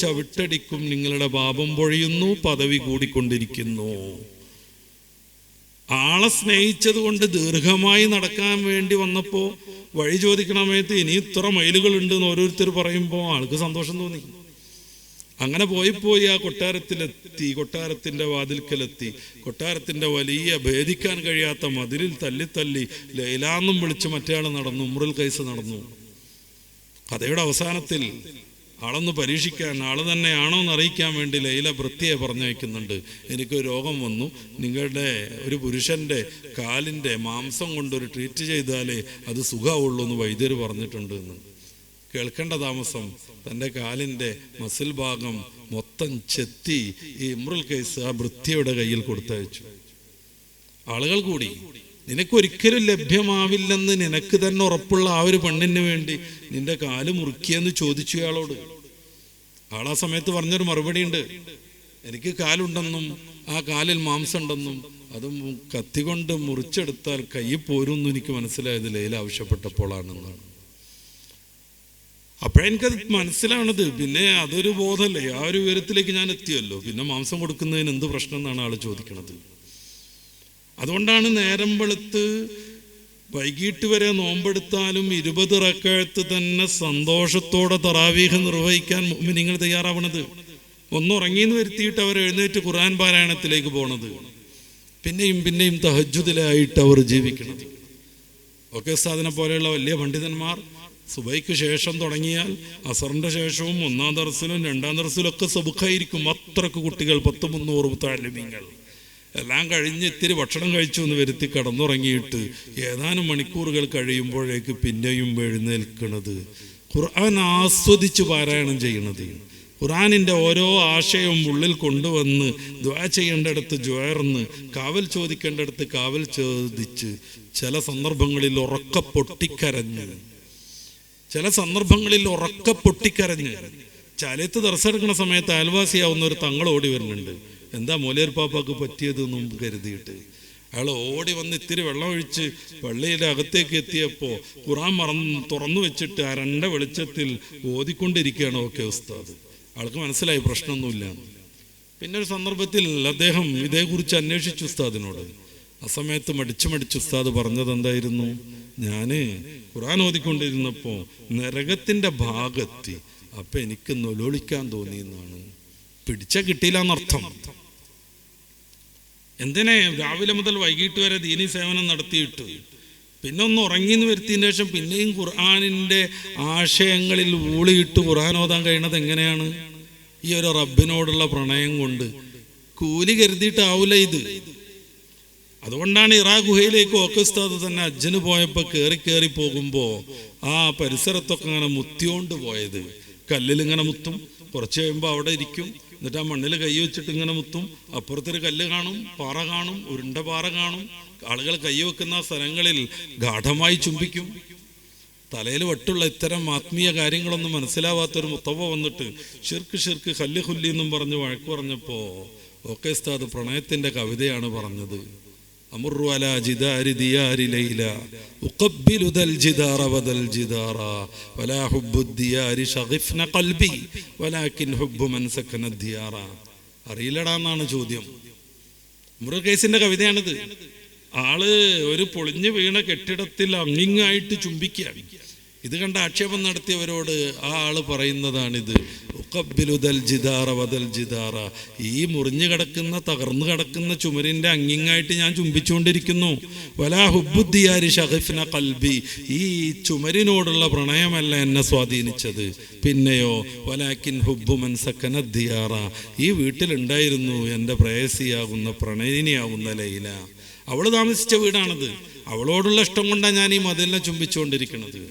ചവിട്ടടിക്കും നിങ്ങളുടെ പാപം പൊഴിയുന്നു, പദവി കൂടിക്കൊണ്ടിരിക്കുന്നു. ആളെ സ്നേഹിച്ചത് കൊണ്ട് ദീർഘമായി നടക്കാൻ വേണ്ടി വന്നപ്പോൾ വഴി ചോദിക്കണ സമയത്ത് ഇനി ഇത്ര മൈലുകൾ ഉണ്ട് എന്ന് ഓരോരുത്തർ പറയുമ്പോൾ ആൾക്ക് സന്തോഷം തോന്നി. അങ്ങനെ പോയി ആ കൊട്ടാരത്തിലെത്തി, കൊട്ടാരത്തിന്റെ വാതിൽക്കലെത്തി. കൊട്ടാരത്തിന്റെ വലിയ ഭേദിക്കാൻ കഴിയാത്ത മതിലിൽ തല്ലി ലൈലാന്നും വിളിച്ച് മറ്റേയാൾ നടന്നു, ഉംറുൽ ഖൈസ് നടന്നു. കഥയുടെ അവസാനത്തിൽ ആളൊന്ന് പരീക്ഷിക്കാൻ, ആള് തന്നെയാണോ എന്ന് അറിയിക്കാൻ വേണ്ടി ലൈല വൃത്തിയെ പറഞ്ഞയക്കുന്നുണ്ട്. എനിക്കൊരു രോഗം വന്നു, നിങ്ങളുടെ ഒരു പുരുഷന്റെ കാലിന്റെ മാംസം കൊണ്ടൊരു ട്രീറ്റ് ചെയ്താലേ അത് സുഖമുള്ളൂ എന്ന് വൈദ്യർ പറഞ്ഞിട്ടുണ്ട് എന്ന്. കേൾക്കേണ്ട താമസം തൻ്റെ കാലിൻ്റെ മസിൽ ഭാഗം മൊത്തം ചെത്തി ഈ ഇമ്രുൽ ഖൈസ് ആ വൃത്തിയുടെ കയ്യിൽ കൊടുത്തയച്ചു. ആളുകൾ കൂടി, നിനക്കൊരിക്കലും ലഭ്യമാവില്ലെന്ന് നിനക്ക് തന്നെ ഉറപ്പുള്ള ആ ഒരു പെണ്ണിന് വേണ്ടി നിന്റെ കാല് മുറുക്കിയെന്ന് ചോദിച്ചു അയാളോട്. ആളാ സമയത്ത് പറഞ്ഞൊരു മറുപടി ഉണ്ട്, എനിക്ക് കാലുണ്ടെന്നും ആ കാലിൽ മാംസം ഉണ്ടെന്നും അതും കത്തികൊണ്ട് മുറിച്ചെടുത്താൽ കൈ പോരുമെന്നും എനിക്ക് മനസ്സിലായത് ലൈല ആവശ്യപ്പെട്ടപ്പോഴാണെന്നാണ്. അപ്പോഴെനിക്കത് മനസ്സിലാവണത്. പിന്നെ അതൊരു ബോധമല്ലേ, ആ ഒരു വിവരത്തിലേക്ക് ഞാൻ എത്തിയല്ലോ. പിന്നെ മാംസം കൊടുക്കുന്നതിന് എന്ത് പ്രശ്നം എന്നാണ് ആള് ചോദിക്കണത്. അതുകൊണ്ടാണ് നേരം വെളുത്ത് വൈകിട്ട് വരെ നോമ്പെടുത്താലും 20 റക്അത്ത് തന്നെ സന്തോഷത്തോടെ തറാവീഹ് നിർവഹിക്കാൻ മുഅ്മിനീങ്ങൾ തയ്യാറാവണത്. ഒന്നുറങ്ങിന്ന് വരുത്തിയിട്ട് അവർ എഴുന്നേറ്റ് ഖുർആൻ പാരായണത്തിലേക്ക് പോണത്, പിന്നെയും തഹജ്ജുദിലായിട്ട് അവർ ജീവിക്കണത്. ഒക്കെ ഉസ്താദിനെ പോലെയുള്ള വലിയ പണ്ഡിതന്മാർ സുബൈക്ക് ശേഷം തുടങ്ങിയാൽ അസറിന്റെ ശേഷവും 1-ാം ദർസിലും 2-ാം ദർസിലും ഒക്കെ സബുഖായിരിക്കും. അത്രക്ക് കുട്ടികൾ 100-300 താലിമീങ്ങൾ എല്ലാം കഴിഞ്ഞ് ഇത്തിരി ഭക്ഷണം കഴിച്ചു എന്ന് വരുത്തി കടന്നുറങ്ങിയിട്ട് ഏതാനും മണിക്കൂറുകൾ കഴിയുമ്പോഴേക്ക് പിന്നെയും എഴുന്നേൽക്കുന്നത്, ഖുർആൻ ആസ്വദിച്ച് പാരായണം ചെയ്യണത്, ഖുർആനിൻ്റെ ഓരോ ആശയവും ഉള്ളിൽ കൊണ്ടുവന്ന് ദുആ ചെയ്യേണ്ടടുത്ത് ദ്വാർന്ന്, കാവൽ ചോദിക്കേണ്ടടുത്ത് കാവൽ ചോദിച്ച്, ചില സന്ദർഭങ്ങളിൽ ഉറക്ക പൊട്ടിക്കരഞ്ഞ് ചാലത്ത് ദർശെടുക്കുന്ന സമയത്ത് അയൽവാസിയാവുന്ന ഒരു തങ്ങൾ ഓടി വരുന്നുണ്ട്. എന്താ മൊലേർ പാപ്പാക്ക് പറ്റിയതെന്നും കരുതിയിട്ട് അയാൾ ഓടി വന്ന് ഇത്തിരി വെള്ളം ഒഴിച്ച് പള്ളിയുടെ അകത്തേക്ക് എത്തിയപ്പോൾ ഖുർആൻ തുറന്നു വെച്ചിട്ട് ആ 2 വെളിച്ചത്തിൽ ഓതിക്കൊണ്ടിരിക്കുകയാണ്. ഓക്കെ ഉസ്താദ്, ആൾക്ക് മനസ്സിലായി പ്രശ്നമൊന്നുമില്ല. പിന്നെ ഒരു സന്ദർഭത്തിൽ അദ്ദേഹം ഇതേക്കുറിച്ച് അന്വേഷിച്ചു ഉസ്താദിനോട്. ആ സമയത്ത് മടിച്ച് ഉസ്താദ് പറഞ്ഞത് എന്തായിരുന്നു, ഞാൻ ഖുർആൻ ഓതിക്കൊണ്ടിരുന്നപ്പോൾ നരകത്തിൻ്റെ ഭാഗത്തി, അപ്പം എനിക്ക് നൊലോളിക്കാൻ തോന്നിയെന്നാണ്. പിടിച്ച കിട്ടിയില്ല എന്നർത്ഥം. എന്തിനെ രാവിലെ മുതൽ വൈകിട്ട് വരെ ദീനി സേവനം നടത്തിയിട്ട് പിന്നെ ഒന്ന് ഉറങ്ങിന്ന് വരുത്തിയതിന് ശേഷം പിന്നെയും ഖുർആനിൻ്റെ ആശയങ്ങളിൽ ഊളിയിട്ട് ഖുർആൻ ഓതാൻ കഴിയുന്നത് എങ്ങനെയാണ്? ഈ ഒരു റബ്ബിനോടുള്ള പ്രണയം കൊണ്ട്. കൂലി കരുതിയിട്ടാവൂല ഇത്. അതുകൊണ്ടാണ് ഇറാ ഗുഹയിലേക്ക് ഓക്കസ്താദ് തന്നെ ഹജ്ജിന് പോയപ്പോൾ കയറി പോകുമ്പോൾ ആ പരിസരത്തൊക്കെ ഇങ്ങനെ മുത്തിയോണ്ട് പോയത്. കല്ലിലിങ്ങനെ മുത്തും, കുറച്ച് കഴിയുമ്പോൾ അവിടെ ഇരിക്കും, എന്നിട്ട് ആ മണ്ണിൽ കൈ വെച്ചിട്ട് ഇങ്ങനെ മുത്തും. അപ്പുറത്തൊരു കല്ല് കാണും, പാറ കാണും, ഉരുണ്ട പാറ കാണും. ആളുകൾ കൈ വെക്കുന്ന സ്ഥലങ്ങളിൽ ഗാഠമായി ചുംബിക്കും. തലയിൽ വട്ടുള്ള ഇത്തരം ആത്മീയ കാര്യങ്ങളൊന്നും മനസ്സിലാവാത്തൊരു മുത്തവ വന്നിട്ട് ഷിർക്ക് ഹല്ല് ഹുല്ലി എന്നും പറഞ്ഞ് വഴക്ക് പറഞ്ഞപ്പോൾ ഓക്കെ ഉസ്താദ് പ്രണയത്തിൻ്റെ കവിതയാണ് പറഞ്ഞത്. അമുറു അലാ ജിദാരി ദിയാരി ലൈല ഉഖബ്ബിലു ദൽ ജിദാറ വദൽ ജിദാറ വലാ ഹുബ്ബു ദിയാരി ശഗിഫ്ന ഖൽബി വലാകിൻ ഹുബ്ബു മൻ സകന ദിയാറ. അറിയില്ലടാ എന്നാണ് ചോദ്യം. ഉംറുൽ ഖൈസിന്റെ കവിതയാണിത്. ആള് ഒരു പൊളിഞ്ഞു വീണ കെട്ടിടത്തിൽ അങ്ങിങ്ങായിട്ട് ചുംബിക്കുക. ഇത് കണ്ട ആക്ഷേപം നടത്തിയവരോട് ആ ആള് പറയുന്നതാണിത്. ഉഖബ്ബിലുദൽ ജിദാറ വദൽ ജിദാറ, ഈ മുറിഞ്ഞു കിടക്കുന്ന തകർന്നു കിടക്കുന്ന ചുമരിന്റെ അങ്ങിങ്ങായിട്ട് ഞാൻ ചുംബിച്ചുകൊണ്ടിരിക്കുന്നു. വലാ ഹുബ്ബുദ്ദിയാരി ശഗഫ്ന ഖൽബി, ഈ ചുമരിനോടുള്ള പ്രണയമല്ല എന്നെ സ്വാധീനിച്ചത്, പിന്നെയോ വലാകിൻ ഹുബ്ബു മൻ സകന ദിയാറ, ഈ വീട്ടിലുണ്ടായിരുന്നു എൻ്റെ പ്രേയസിയാകുന്ന പ്രണയിനിയാകുന്ന ലൈല. അവൾ താമസിച്ച വീടാണത്. അവളോടുള്ള ഇഷ്ടം കൊണ്ടാണ് ഞാൻ ഈ മതിലിനെ ചുംബിച്ചുകൊണ്ടിരിക്കുന്നത്.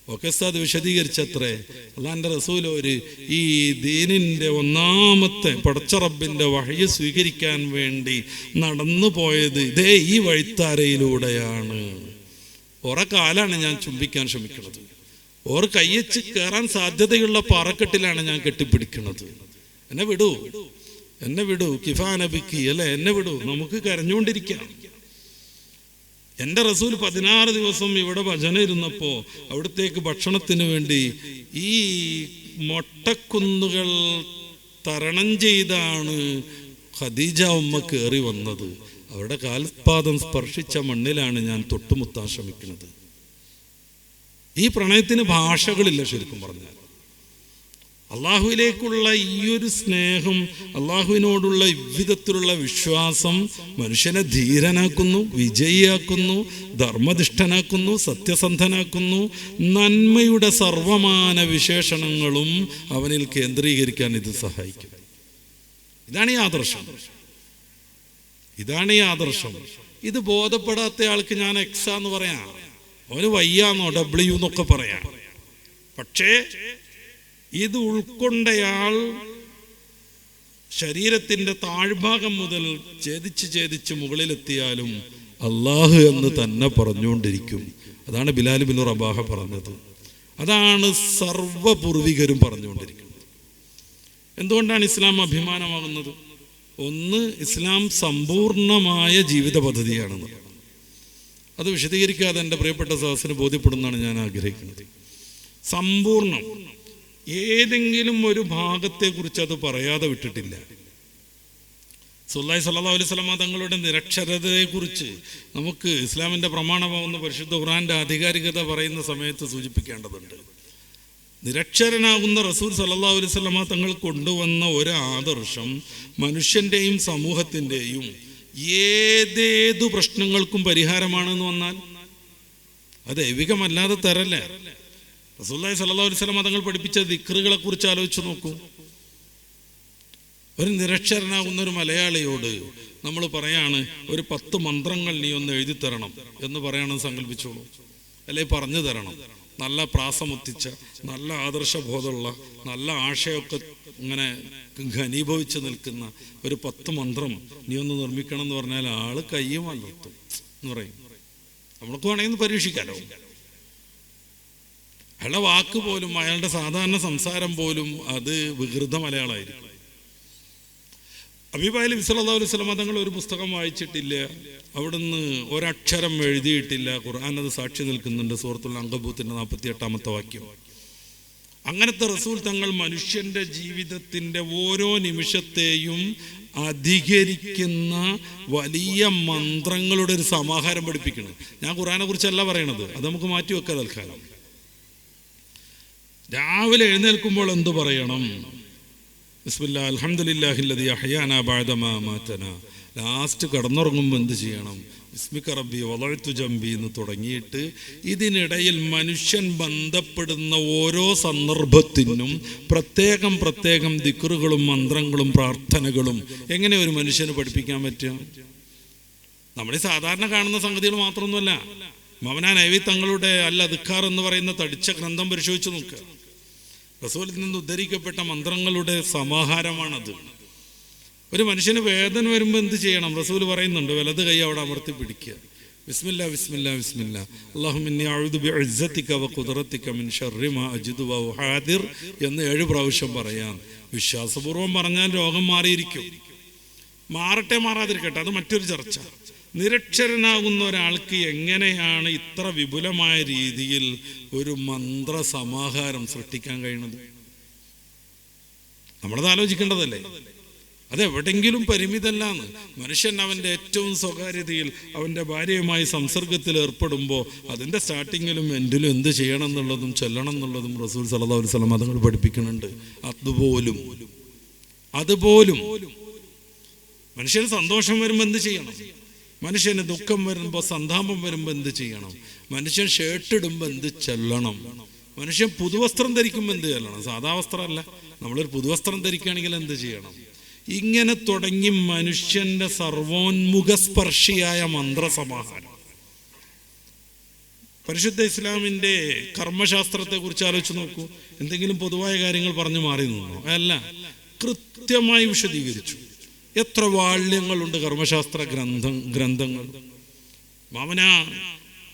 ഒക്കെ ഉസ്താദ് വിശദീകരിച്ചത്രേ. അള്ളാന്റെ റസൂൽ ഈ ദീനിന്റെ ഒന്നാമത്തെ പടച്ച റബ്ബിന്റെ വഹ്യ് സ്വീകരിക്കാൻ വേണ്ടി നടന്നു പോയത് ഇതേ ഈ വഴിത്താരയിലൂടെയാണ്. കുറെ കാലാണ് ഞാൻ ചുംബിക്കാൻ ശ്രമിക്കുന്നത്. ഓർ കയ്യച്ച് കയറാൻ സാധ്യതയുള്ള പാറക്കെട്ടിലാണ് ഞാൻ കെട്ടിപ്പിടിക്കുന്നത്. എന്നെ വിടൂ, എന്നെ വിടൂ, കിഫാനബിക്ക് അല്ലെ, എന്നെ വിടൂ, നമുക്ക് കരഞ്ഞുകൊണ്ടിരിക്കാം. എൻ്റെ റസൂൽ 16 ദിവസം ഇവിടെ ഭജന ഇരുന്നപ്പോൾ അവിടത്തേക്ക് ഭക്ഷണത്തിന് വേണ്ടി ഈ മൊട്ടക്കുന്നുകൾ തരണം ചെയ്താണ് ഖദീജ ഉമ്മ കയറി വന്നത്. അവരുടെ കാൽപാദം സ്പർശിച്ച മണ്ണിലാണ് ഞാൻ തൊട്ടുമുത്താൻ ശ്രമിക്കുന്നത്. ഈ പ്രണയത്തിന് ഭാഷകളില്ല. ശരിക്കും പറഞ്ഞാൽ അള്ളാഹുവിലേക്കുള്ള ഈ ഒരു സ്നേഹം, അള്ളാഹുവിനോടുള്ള ഇவ்விധത്തിലുള്ള വിശ്വാസം മനുഷ്യനെ ധീരനാക്കുന്നു, വിജയിയാക്കുന്നു, ധർമ്മനിഷ്ഠനാക്കുന്നു, സത്യസന്ധനാക്കുന്നു. നന്മയുടെ സർവമാന വിശേഷണങ്ങളും അവനിൽ കേന്ദ്രീകരിക്കാൻ ഇത് സഹായിക്കും. ഇതാണ് ഈ ആദർശം, ഇതാണ് ഈ ആദർശം. ഇത് ബോധപ്പെടാത്ത ആൾക്ക് ഞാൻ എക്സ് എന്ന് പറയാം, അവന് വയ്യാന്നോ ഡബ്ല്യു എന്നൊക്കെ പറയാം. പക്ഷേ ഇത് ഉൾക്കൊണ്ടയാൾ ശരീരത്തിന്റെ താഴ്ഭാഗം മുതൽ ഛേദിച്ച് മുകളിലെത്തിയാലും അള്ളാഹു എന്ന് തന്നെ പറഞ്ഞുകൊണ്ടിരിക്കും. അതാണ് ബിലാൽ ബിൻ റബാഹ പറഞ്ഞത്. അതാണ് സർവപൂർവികരും പറഞ്ഞുകൊണ്ടിരിക്കുന്നത്. എന്തുകൊണ്ടാണ് ഇസ്ലാം അഭിമാനമാകുന്നത്? ഒന്ന്, ഇസ്ലാം സമ്പൂർണമായ ജീവിത പദ്ധതിയാണെന്ന്. അത് വിശദീകരിക്കാതെ എൻ്റെ പ്രിയപ്പെട്ട സദസ്സിന് ബോധ്യപ്പെടുന്നതാണ് ഞാൻ ആഗ്രഹിക്കുന്നത്. സമ്പൂർണം, ഏതെങ്കിലും ഒരു ഭാഗത്തെക്കുറിച്ച് അത് പറയാതെ വിട്ടിട്ടില്ല. റസൂലുള്ളാഹി സ്വല്ലല്ലാഹു അലൈഹി വസല്ലം തങ്ങളുടെ നിരക്ഷരതയെക്കുറിച്ച് നമുക്ക് ഇസ്ലാമിൻ്റെ പ്രമാണമാകുന്ന പരിശുദ്ധ ഖുർആന്റെ ആധികാരികത പറയുന്ന സമയത്ത് സൂചിപ്പിക്കേണ്ടതുണ്ട്. നിരക്ഷരനാകുന്ന റസൂൽ സ്വല്ലല്ലാഹു അലൈഹി വസല്ലം തങ്ങൾ കൊണ്ടുവന്ന ഒരു ആദർശം മനുഷ്യൻ്റെയും സമൂഹത്തിൻ്റെയും ഏതേതു പ്രശ്നങ്ങൾക്കും പരിഹാരമാണെന്ന് വന്നാൽ അത് ദൈവികമല്ലാതെ തരല്ലേ. റസൂലുള്ളാഹി സ്വല്ലല്ലാഹു അലൈഹി വസല്ലം തങ്ങൾ പഠിപ്പിച്ച ദിക്റുകളെ കുറിച്ച് ആലോചിച്ച് നോക്കൂ. ഒരു നിരക്ഷരനാകുന്ന ഒരു മലയാളിയോട് നമ്മൾ പറയാണ്, ഒരു 10 മന്ത്രങ്ങൾ നീ ഒന്ന് എഴുതി തരണം എന്ന് പറയണമെന്ന് സങ്കല്പിച്ചോളൂ, അല്ലെങ്കിൽ പറഞ്ഞു തരണം. നല്ല പ്രാസമുത്തിച്ച, നല്ല ആദർശബോധമുള്ള, നല്ല ആശയമൊക്കെ ഇങ്ങനെ ഘനീഭവിച്ച് നിൽക്കുന്ന ഒരു 10 മന്ത്രം നീ ഒന്ന് നിർമ്മിക്കണം എന്ന് പറഞ്ഞാൽ ആള് കയ്യും വന്നെത്തും എന്ന് പറയും. നമ്മൾക്ക് വേണമെങ്കിൽ പരീക്ഷിക്കാലോ. അയാളുടെ വാക്ക് പോലും, അയാളുടെ സാധാരണ സംസാരം പോലും അത് വികൃത മലയാളമായിരിക്കും. ഹബീബായ നബി സല്ലല്ലാഹു അലൈഹി വസല്ലം തങ്ങൾ ഒരു പുസ്തകം വായിച്ചിട്ടില്ല, അവിടുന്ന് ഒരക്ഷരം എഴുതിയിട്ടില്ല. ഖുർആൻ അത് സാക്ഷി നിൽക്കുന്നുണ്ട്. സൂറത്തുൽ അങ്കബൂത്തിന്റെ 48-ാമത്തെ വാക്യം. അങ്ങനത്തെ റസൂൽ തങ്ങൾ മനുഷ്യന്റെ ജീവിതത്തിന്റെ ഓരോ നിമിഷത്തെയും അധികരിക്കുന്ന വലിയ മന്ത്രങ്ങളുടെ ഒരു സമാഹാരം പഠിപ്പിക്കണം. ഞാൻ ഖുർആനെ കുറിച്ചല്ല പറയണത്, അത് നമുക്ക് മാറ്റിവെക്കാം തൽക്കാലം. രാവിലെ എഴുന്നേൽക്കുമ്പോൾ എന്തു പറയണം? ബിസ്മില്ലാഹി അൽഹംദുലില്ലാഹില്ലദീ അഹ്യാനാ ബഅദമാ അമാതനാ. ലാസ്റ്റ് കടന്നുറങ്ങുമ്പോൾ എന്ത് ചെയ്യണം? ബിസ്മിക റബ്ബി വളഅ്തു ജംബി എന്ന് തുടങ്ങിയിട്ട് ഇതിനിടയിൽ മനുഷ്യൻ ബന്ധപ്പെടുന്ന ഓരോ സന്ദർഭത്തിനും പ്രത്യേകം പ്രത്യേകം ദിക്റുകളും മന്ത്രങ്ങളും പ്രാർത്ഥനകളും എങ്ങനെ ഒരു മനുഷ്യന് പഠിപ്പിക്കാൻ പറ്റും? നമ്മുടെ സാധാരണ കാണുന്ന സംഗതികൾ മാത്രമൊന്നുമല്ല. മൗലാന നബി തങ്ങളുടെ അൽ അദ്കാർ എന്ന് പറയുന്ന തടിച്ച ഗ്രന്ഥം പരിശോധിച്ച് നോക്കുക. റസൂലിൽ നിന്ന് ഉദ്ധരിക്കപ്പെട്ട മന്ത്രങ്ങളുടെ സമാഹാരമാണത്. ഒരു മനുഷ്യന് വേദന വരുമ്പോൾ എന്ത് ചെയ്യണം? റസൂൽ പറയുന്നുണ്ട്, വലത് കൈ അവിടെ അമർത്തി പിടിക്കുക. ബിസ്മില്ലാ ബിസ്മില്ലാ ബിസ്മില്ലാ അല്ലാഹുമ്മ ഇന്നി അഊദു ബിഇസ്സതിക വഖുദ്റതിക മിൻ ശർരി മാ അജിദു വഉഹാദിർ എന്ന് 7 പ്രാവശ്യം പറയാം. വിശ്വാസപൂർവ്വം പറഞ്ഞാൽ രോഗം മാറിയിരിക്കും. മാറട്ടെ മാറാതിരിക്കട്ടെ, അത് മറ്റൊരു ചർച്ച. നിരക്ഷരനാകുന്ന ഒരാൾക്ക് എങ്ങനെയാണ് ഇത്ര വിപുലമായ രീതിയിൽ ഒരു മന്ത്രസമാഹാരം സൃഷ്ടിക്കാൻ കഴിയുന്നത്? നമ്മളത് ആലോചിക്കേണ്ടതല്ലേ. അതെവിടെങ്കിലും പരിമിതമല്ലാന്ന്. മനുഷ്യൻ അവൻ്റെ ഏറ്റവും സ്വകാര്യതയിൽ അവൻ്റെ ഭാര്യയുമായി സംസർഗത്തിൽ ഏർപ്പെടുമ്പോൾ അതിൻ്റെ സ്റ്റാർട്ടിങ്ങിലും എൻഡിലും എന്ത് ചെയ്യണം എന്നുള്ളതും ചെല്ലണം എന്നുള്ളതും റസൂൽ സല്ലല്ലാഹു അലൈഹി വസല്ലം അതുങ്ങൾ പഠിപ്പിക്കുന്നുണ്ട്. അതുപോലും മനുഷ്യന് സന്തോഷം വരുമ്പോൾ എന്ത് ചെയ്യണം? മനുഷ്യന് ദുഃഖം വരുമ്പോൾ, സന്താപം വരുമ്പോൾ എന്ത് ചെയ്യണം? മനുഷ്യൻ ഷർട്ട് ഇടുമ്പോൾ എന്ത് ചെല്ലണം? മനുഷ്യൻ പുതുവസ്ത്രം ധരിക്കുമ്പോൾ എന്ത് ചെല്ലണം? സാധാ വസ്ത്രമല്ല, നമ്മളൊരു പുതുവസ്ത്രം ധരിക്കുകയാണെങ്കിൽ എന്ത് ചെയ്യണം? ഇങ്ങനെ തുടങ്ങി മനുഷ്യന്റെ സർവോന്മുഖ സ്പർശിയായ മന്ത്രസമാഹാരം. പരിശുദ്ധ ഇസ്ലാമിന്റെ കർമ്മശാസ്ത്രത്തെ കുറിച്ച് ആലോചിച്ച് നോക്കൂ. എന്തെങ്കിലും പൊതുവായ കാര്യങ്ങൾ പറഞ്ഞു മാറി നിന്നോ? അല്ല, കൃത്യമായി വിശദീകരിച്ചു. എത്ര വാള്യങ്ങളുണ്ട് കർമ്മശാസ്ത്ര ഗ്രന്ഥങ്ങൾ. മാമന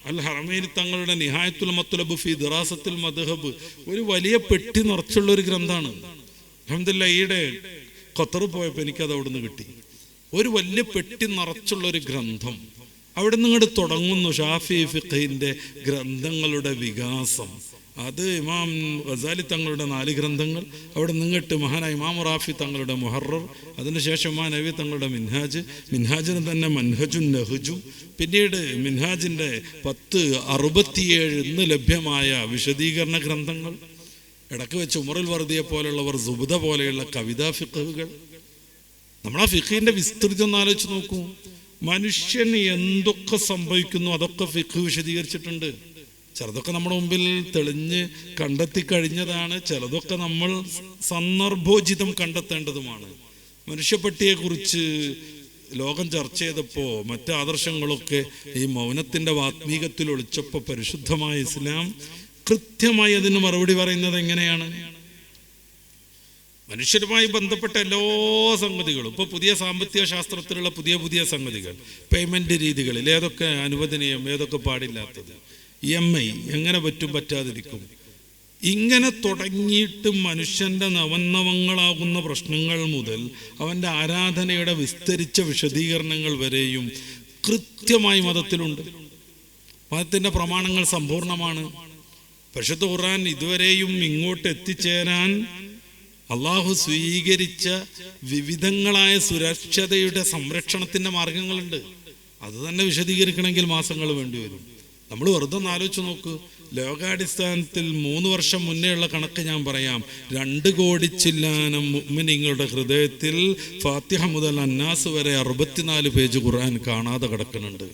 അൽ ഹറമൈനി തങ്ങളുടെ നിഹായത്തുൽ മത്ലബ് ഫി ദിറാസത്തുൽ മദ്ഹബ് ഒരു വലിയ പെട്ടി നിറച്ചുള്ള ഒരു ഗ്രന്ഥമാണ്. അൽഹംദുലില്ലാഹ് ഈയിടെ ഖത്തർ പോയപ്പോൾ എനിക്കത് അവിടെ നിന്ന് കിട്ടി. ഒരു വലിയ പെട്ടി നിറച്ചുള്ള ഒരു ഗ്രന്ഥം. അവിടെ നിന്ന് ഇങ്ങോട്ട് തുടങ്ങുന്നു ഷാഫി ഫിഖഹിന്റെ ഗ്രന്ഥങ്ങളുടെ വികാസം. അത് ഇമാം ഗസാലി തങ്ങളുടെ 4 ഗ്രന്ഥങ്ങൾ, അവിടെ നിന്നിട്ട് മഹാനായ ഇമാം റാഫി തങ്ങളുടെ മുഹറർ, അതിനുശേഷം ഇമാം നബി തങ്ങളുടെ മിൻഹാജിന് തന്നെ മൻഹജുൻ നഹ്ജും, പിന്നീട് മിൻഹാജിൻ്റെ 1067 ഇന്ന് ലഭ്യമായ വിശദീകരണ ഗ്രന്ഥങ്ങൾ, ഇടയ്ക്ക് വെച്ച് ഉമറുൽ വർദിയെ പോലുള്ളവർ സുബ്ദ പോലെയുള്ള കവിതാ ഫിഖ്ഹുകൾ. നമ്മളാ ഫിഖിന്റെ വിസ്തൃതി ഒന്ന് ആലോചിച്ച് നോക്കൂ. മനുഷ്യന് എന്തൊക്കെ സംഭവിക്കുന്നു അതൊക്കെ ഫിഖ് വിശദീകരിച്ചിട്ടുണ്ട്. ചിലതൊക്കെ നമ്മുടെ മുമ്പിൽ തെളിഞ്ഞ് കണ്ടെത്തി കഴിഞ്ഞതാണ്, ചിലതൊക്കെ നമ്മൾ സന്ദർഭോചിതം കണ്ടെത്തേണ്ടതുമാണ്. മനുഷ്യപ്പട്ടിയെക്കുറിച്ച് ലോകം ചർച്ച ചെയ്തപ്പോൾ മറ്റ് ആദർശങ്ങളൊക്കെ ഈ മൗനത്തിൻ്റെ ആത്മീകത്തിൽ ഒളിച്ചപ്പോൾ പരിശുദ്ധമായ ഇസ്ലാം കൃത്യമായി അതിന് മറുപടി പറയുന്നത് എങ്ങനെയാണ്? മനുഷ്യരുമായി ബന്ധപ്പെട്ട എല്ലാ സംഗതികളും, ഇപ്പോൾ പുതിയ സാമ്പത്തിക ശാസ്ത്രത്തിലുള്ള പുതിയ സംഗതികൾ, പേയ്മെന്റ് രീതികളിൽ ഏതൊക്കെ അനുവദനീയം, ഏതൊക്കെ പാടില്ലാത്തത്, EMI എങ്ങനെ പറ്റും, പറ്റാതിരിക്കും, ഇങ്ങനെ തുടങ്ങിയിട്ട് മനുഷ്യന്റെ നവന്നവങ്ങളാകുന്ന പ്രശ്നങ്ങൾ മുതൽ അവൻ്റെ ആരാധനയുടെ വിസ്തരിച്ച വിശദീകരണങ്ങൾ വരെയും കൃത്യമായി മതത്തിലുണ്ട്. മതത്തിൻ്റെ പ്രമാണങ്ങൾ സമ്പൂർണമാണ്. പരിശുദ്ധ ഖുർആൻ ഇതുവരെയും ഇങ്ങോട്ട് എത്തിച്ചേരാൻ അള്ളാഹു സ്വീകരിച്ച വിവിധങ്ങളായ സുരക്ഷതയുടെ സംരക്ഷണത്തിൻ്റെ മാർഗങ്ങളുണ്ട്. അത് തന്നെ വിശദീകരിക്കണമെങ്കിൽ മാസങ്ങൾ വേണ്ടിവരും. നമ്മൾ വെറുതെ ഒന്ന് ആലോചിച്ച് നോക്ക്. ലോകാടിസ്ഥാനത്തിൽ 3 വർഷം മുന്നേ ഉള്ള കണക്ക് ഞാൻ പറയാം. 2 കോടി ചില്ലാനം മുഅ്മിനീങ്ങളുടെ ഹൃദയത്തിൽ ഫാത്തിഹ മുതൽ അന്നാസ് വരെ 64 പേജ് ഖുർആൻ കാണാതെ കിടക്കുന്നുണ്ട്.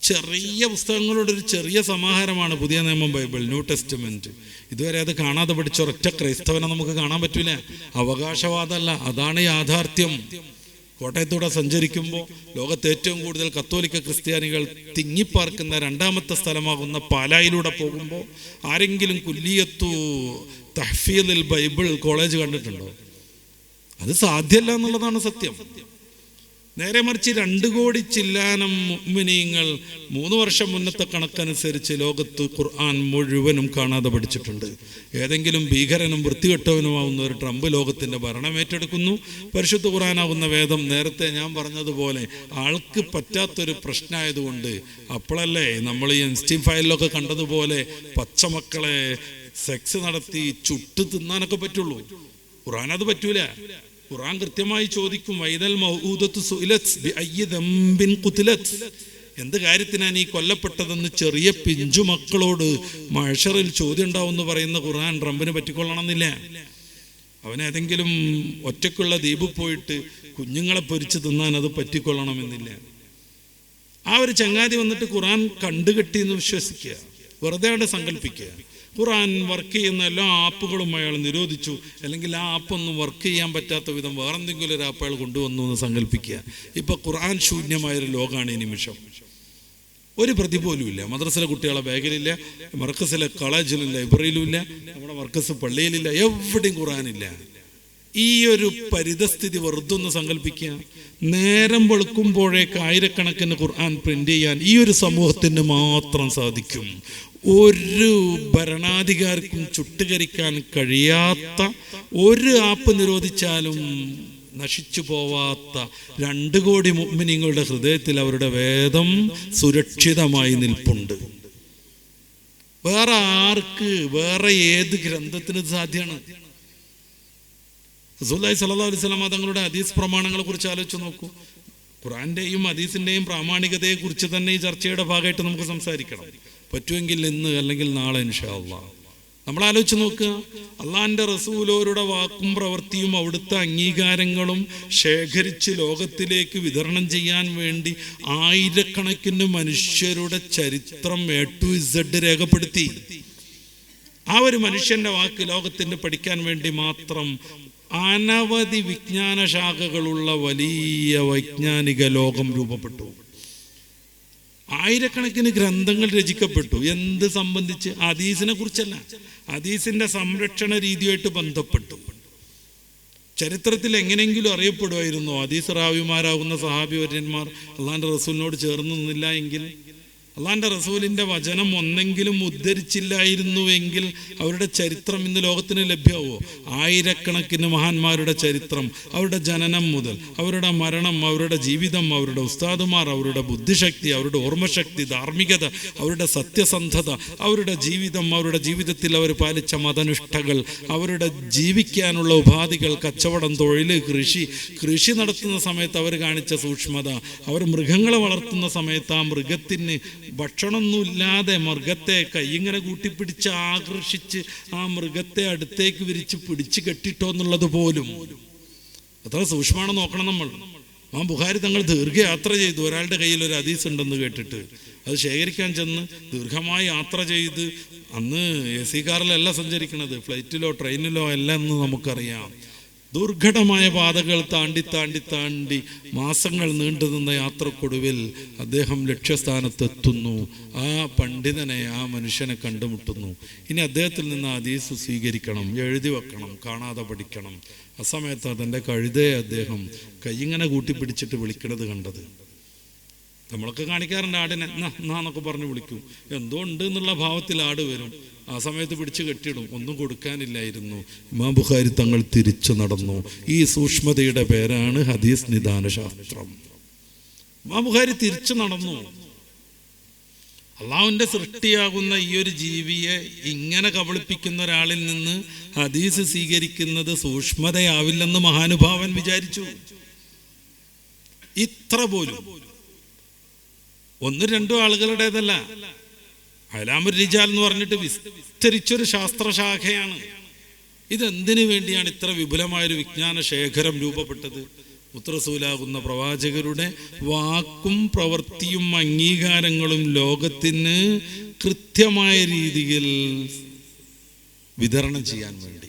ചെറിയ പുസ്തകങ്ങളുടെ ഒരു ചെറിയ സമാഹാരമാണ് പുതിയ നിയമം ബൈബിൾ, ന്യൂ ടെസ്റ്റ്മെന്റ്. ഇതുവരെ അത് കാണാതെ പഠിച്ച ഒരൊറ്റ ക്രൈസ്തവനെ നമുക്ക് കാണാൻ പറ്റൂല. അവകാശവാദമല്ല, അതാണ് യാഥാർത്ഥ്യം. കോട്ടയത്തൂടെ സഞ്ചരിക്കുമ്പോൾ ലോകത്ത് ഏറ്റവും കൂടുതൽ കത്തോലിക്ക ക്രിസ്ത്യാനികൾ തിങ്ങിപ്പാർക്കുന്ന 2ാമത്തെ സ്ഥലമാകുന്ന പാലായിലൂടെ പോകുമ്പോൾ ആരെങ്കിലും കുല്ലിയത്തു തഹ്ഫീദിൽ ബൈബിൾ കോളേജ് കണ്ടിട്ടുണ്ടോ? അത് സാധ്യമല്ല എന്നുള്ളതാണ് സത്യം. നേരെ മറിച്ച് 2 കോടി ചില്ലാനം മുഅ്മിനീങ്ങൾ 3 വർഷം മുന്നത്തെ കണക്കനുസരിച്ച് ലോകത്ത് ഖുർആൻ മുഴുവനും കാണാതെ പഠിച്ചിട്ടുണ്ട്. ഏതെങ്കിലും ഭീകരനും വൃത്തികെട്ടവനുമാവുന്ന ഒരു ട്രംപ് ലോകത്തിൻ്റെ ഭരണം ഏറ്റെടുക്കുന്നു. പരിശുദ്ധ ഖുർആനാവുന്ന വേദം നേരത്തെ ഞാൻ പറഞ്ഞതുപോലെ ആൾക്ക് പറ്റാത്തൊരു പ്രശ്നമായതുകൊണ്ട്, അപ്പോഴല്ലേ നമ്മൾ ഈ ഇൻസ്റ്റീം ഫയലിലൊക്കെ കണ്ടതുപോലെ പച്ചമക്കളെ സെക്സ് നടത്തി ചുട്ട് തിന്നാനൊക്കെ പറ്റുള്ളൂ. ഖുർആൻ അത് പറ്റൂല. ഖുർആൻ കൃത്യമായി ചോദിക്കും, വൈദൽ മൗഊദത്തു സുഇലത് ബിഅയ്യി ദംബിൻ ഖുതിലത്, എന്ത് കാര്യത്തിനാണ് ഈ കൊല്ലപ്പെട്ടതെന്ന് ചെറിയ പിഞ്ചു മക്കളോട് മഹ്ശറിൽ ചോദ്യം ഉണ്ടാവും എന്ന് പറയുന്ന ഖുർആൻ ട്രംപിന് പറ്റിക്കൊള്ളണമെന്നില്ല. അവനേതെങ്കിലും ഒറ്റയ്ക്കുള്ള ദ്വീപിൽ പോയിട്ട് കുഞ്ഞുങ്ങളെ പൊരിച്ച് തിന്നാൻ അത് പറ്റിക്കൊള്ളണമെന്നില്ല. ആ ഒരു ചങ്ങാതി വന്നിട്ട് ഖുർആൻ കണ്ടുകെട്ടി എന്ന് വിശ്വസിക്കുക, വെറുതെ അവിടെ സങ്കല്പിക്കുക. ഖുർആൻ വർക്ക് ചെയ്യുന്ന എല്ലാ ആപ്പുകളും അയാൾ നിരോധിച്ചു, അല്ലെങ്കിൽ ആ ആപ്പൊന്നും വർക്ക് ചെയ്യാൻ പറ്റാത്ത വിധം വേറെന്തെങ്കിലും ഒരു ആപ്പ് അയാൾ കൊണ്ടുവന്നു എന്ന് സങ്കല്പിക്കുക. ഇപ്പൊ ഖുർആൻ ശൂന്യമായൊരു ലോകമാണ് ഈ നിമിഷം. ഒരു പ്രതി പോലും ഇല്ല. മദ്രസയിലെ കുട്ടികളെ ബാഗിലില്ല, മർക്കസിലെ കോളേജിലും ലൈബ്രറിയിലും ഇല്ല, നമ്മുടെ മർക്കസ് പള്ളിയിലില്ല, എവിടെയും ഖുർആനില്ല. ഈ ഒരു പരിതസ്ഥിതി വെറുതെ ഒന്ന് സങ്കല്പിക്കുക. നേരം വെളുക്കുമ്പോഴേക്ക് ആയിരക്കണക്കിന് ഖുർആൻ പ്രിന്റ് ചെയ്യാൻ ഈ ഒരു സമൂഹത്തിന് മാത്രം സാധിക്കും. ഒരു ഭരണാധികാരിക്കും ചുട്ടുകരിക്കാൻ കഴിയാത്ത, ഒരു ആപ്പ് നിരോധിച്ചാലും നശിച്ചു പോവാത്ത 2 കോടി മുഅ്മിനീങ്ങളുടെ ഹൃദയത്തിൽ അവരുടെ വേദം സുരക്ഷിതമായി നിൽപ്പുണ്ട്. വേറെ ആർക്ക്, വേറെ ഏത് ഗ്രന്ഥത്തിന് സാധ്യമാണ്? റസൂലുള്ളാഹി സ്വല്ലല്ലാഹു അലൈഹി വസല്ലം തങ്ങളുടെ ഹദീസ് പ്രമാണങ്ങളെ കുറിച്ച് ആലോചിച്ച് നോക്കൂ. ഖുർആന്റെയും ഹദീസിന്റെയും പ്രാമാണികതയെ കുറിച്ച് തന്നെ ഈ ചർച്ചയുടെ ഭാഗമായിട്ട് നമുക്ക് സംസാരിക്കണം. പറ്റുമെങ്കിൽ ഇന്ന് അല്ലെങ്കിൽ നാളെ ഇൻഷാ അല്ലാഹ്. നമ്മൾ ആലോചിച്ച് നോക്കുക. അള്ളാഹിന്റെ റസൂലോരുടെ വാക്കും പ്രവൃത്തിയും അവിടുത്തെ അംഗീകാരങ്ങളും ശേഖരിച്ച് ലോകത്തിലേക്ക് വിതരണം ചെയ്യാൻ വേണ്ടി ആയിരക്കണക്കിന് മനുഷ്യരുടെ ചരിത്രം A to Z രേഖപ്പെടുത്തി. ആ ഒരു മനുഷ്യന്റെ വാക്ക് ലോകത്തിന് പഠിക്കാൻ വേണ്ടി മാത്രം അനവധി വിജ്ഞാന ശാഖകളുള്ള വലിയ വൈജ്ഞാനിക ലോകം രൂപപ്പെട്ടു. ആയിരക്കണക്കിന് ഗ്രന്ഥങ്ങൾ രചിക്കപ്പെട്ടു. എന്ത് സംബന്ധിച്ച്? ഹദീസിനെ കുറിച്ചല്ല, ഹദീസിന്റെ സംരക്ഷണ രീതിയായിട്ട് ബന്ധപ്പെട്ടു. ചരിത്രത്തിൽ എങ്ങനെയെങ്കിലും അറിയപ്പെടുമായിരുന്നു ഹദീസ് റാവിമാരാകുന്ന സഹാബി വര്യന്മാർ അള്ളാഹിന്റെ റസൂലിനോട് ചേർന്ന് നിന്നില്ല എങ്കിൽ? അള്ളാന്റെ റസൂലിന്റെ വചനം ഒന്നെങ്കിലും ഉദ്ധരിച്ചില്ലായിരുന്നുവെങ്കിൽ അവരുടെ ചരിത്രം ഇന്ന് ലോകത്തിന് ലഭ്യമാവോ? ആയിരക്കണക്കിന് മഹാന്മാരുടെ ചരിത്രം, അവരുടെ ജനനം മുതൽ അവരുടെ മരണം, അവരുടെ ജീവിതം, അവരുടെ ഉസ്താദുമാർ, അവരുടെ ബുദ്ധിശക്തി, അവരുടെ ഓർമ്മശക്തി, ധാർമ്മികത, അവരുടെ സത്യസന്ധത, അവരുടെ ജീവിതം, അവരുടെ ജീവിതത്തിൽ അവർ പാലിച്ച മതനിഷ്ഠകൾ, അവരുടെ ജീവിക്കാനുള്ള ഉപാധികൾ, കച്ചവടം, തൊഴിൽ, കൃഷി നടത്തുന്ന സമയത്ത് അവർ കാണിച്ച സൂക്ഷ്മത, അവർ മൃഗങ്ങളെ വളർത്തുന്ന സമയത്ത് ആ മൃഗത്തിന് ഭക്ഷണമൊന്നുമില്ലാതെ മൃഗത്തെ കൈയിങ്ങനെ കൂട്ടിപ്പിടിച്ച് ആകർഷിച്ച് ആ മൃഗത്തെ അടുത്തേക്ക് വിരിച്ച് പിടിച്ച് കെട്ടിട്ടോ എന്നുള്ളത് പോലും അത്ര സൂക്ഷ്മമാണ്. നോക്കണം നമ്മൾ. ആ ബുഖാരി തങ്ങൾ ദീർഘയാത്ര ചെയ്തു. ഒരാളുടെ കയ്യിൽ ഒരു ഹദീസ് ഉണ്ടെന്ന് കേട്ടിട്ട് അത് ശേഖരിക്കാൻ ചെന്ന് ദീർഘമായി യാത്ര ചെയ്ത്, അന്ന് AC കാറിലല്ല സഞ്ചരിക്കുന്നത്, ഫ്ലൈറ്റിലോ ട്രെയിനിലോ അല്ല എന്ന് നമുക്കറിയാം. ദുർഘടമായ പാതകൾ താണ്ടി മാസങ്ങൾ നീണ്ടു നിന്ന യാത്രക്കൊടുവിൽ അദ്ദേഹം ലക്ഷ്യസ്ഥാനത്തെത്തുന്നു. ആ പണ്ഡിതനെ, ആ മനുഷ്യനെ കണ്ടുമുട്ടുന്നു. ഇനി അദ്ദേഹത്തിൽ നിന്ന് ഹദീസ് സ്വീകരിക്കണം, എഴുതി വെക്കണം, കാണാതെ പഠിക്കണം. ആ സമയത്ത് അതിൻ്റെ കഴുതയെ അദ്ദേഹം കൈയിങ്ങനെ കൂട്ടിപ്പിടിച്ചിട്ട് വിളിക്കണത് കണ്ടത്. നമ്മളൊക്കെ കാണിക്കാറുണ്ട് ആടിനെ എന്നൊക്കെ പറഞ്ഞ് വിളിക്കും. എന്തോ ഉണ്ട് എന്നുള്ള ഭാവത്തിൽ ആട് വരും. ആ സമയത്ത് പിടിച്ച് കെട്ടിയിടും. ഒന്നും കൊടുക്കാനില്ലായിരുന്നു. ഇമാം ബുഖാരി തങ്ങൾ തിരിച്ചു നടന്നു. ഈ സൂക്ഷ്മതയുടെ പേരാണ് ഹദീസ് നിദാന ശാസ്ത്രം. ഇമാം ബുഖാരി തിരിച്ചു നടന്നു. അള്ളാഹുവിൻ്റെ സൃഷ്ടിയാകുന്ന ഈ ഒരു ജീവിയെ ഇങ്ങനെ കബളിപ്പിക്കുന്ന ഒരാളിൽ നിന്ന് ഹദീസ് സ്വീകരിക്കുന്നത് സൂക്ഷ്മതയാവില്ലെന്ന് മഹാനുഭാവൻ വിചാരിച്ചു. ഇത്ര പോലും 1-2 ആളുകളുടേതല്ല. അലാമുർ റിജാൽ എന്ന് പറഞ്ഞിട്ട് വിസ്തരിച്ചൊരു ശാസ്ത്രശാഖയാണ്. ഇതെന്തിനു വേണ്ടിയാണ് ഇത്ര വിപുലമായൊരു വിജ്ഞാന ശേഖരം രൂപപ്പെട്ടത്? മുത്തറസൂലാകുന്ന പ്രവാചകരുടെ വാക്കും പ്രവൃത്തിയും അംഗീകാരങ്ങളും ലോകത്തിന് കൃത്യമായ രീതിയിൽ വിതരണം ചെയ്യാൻ വേണ്ടി.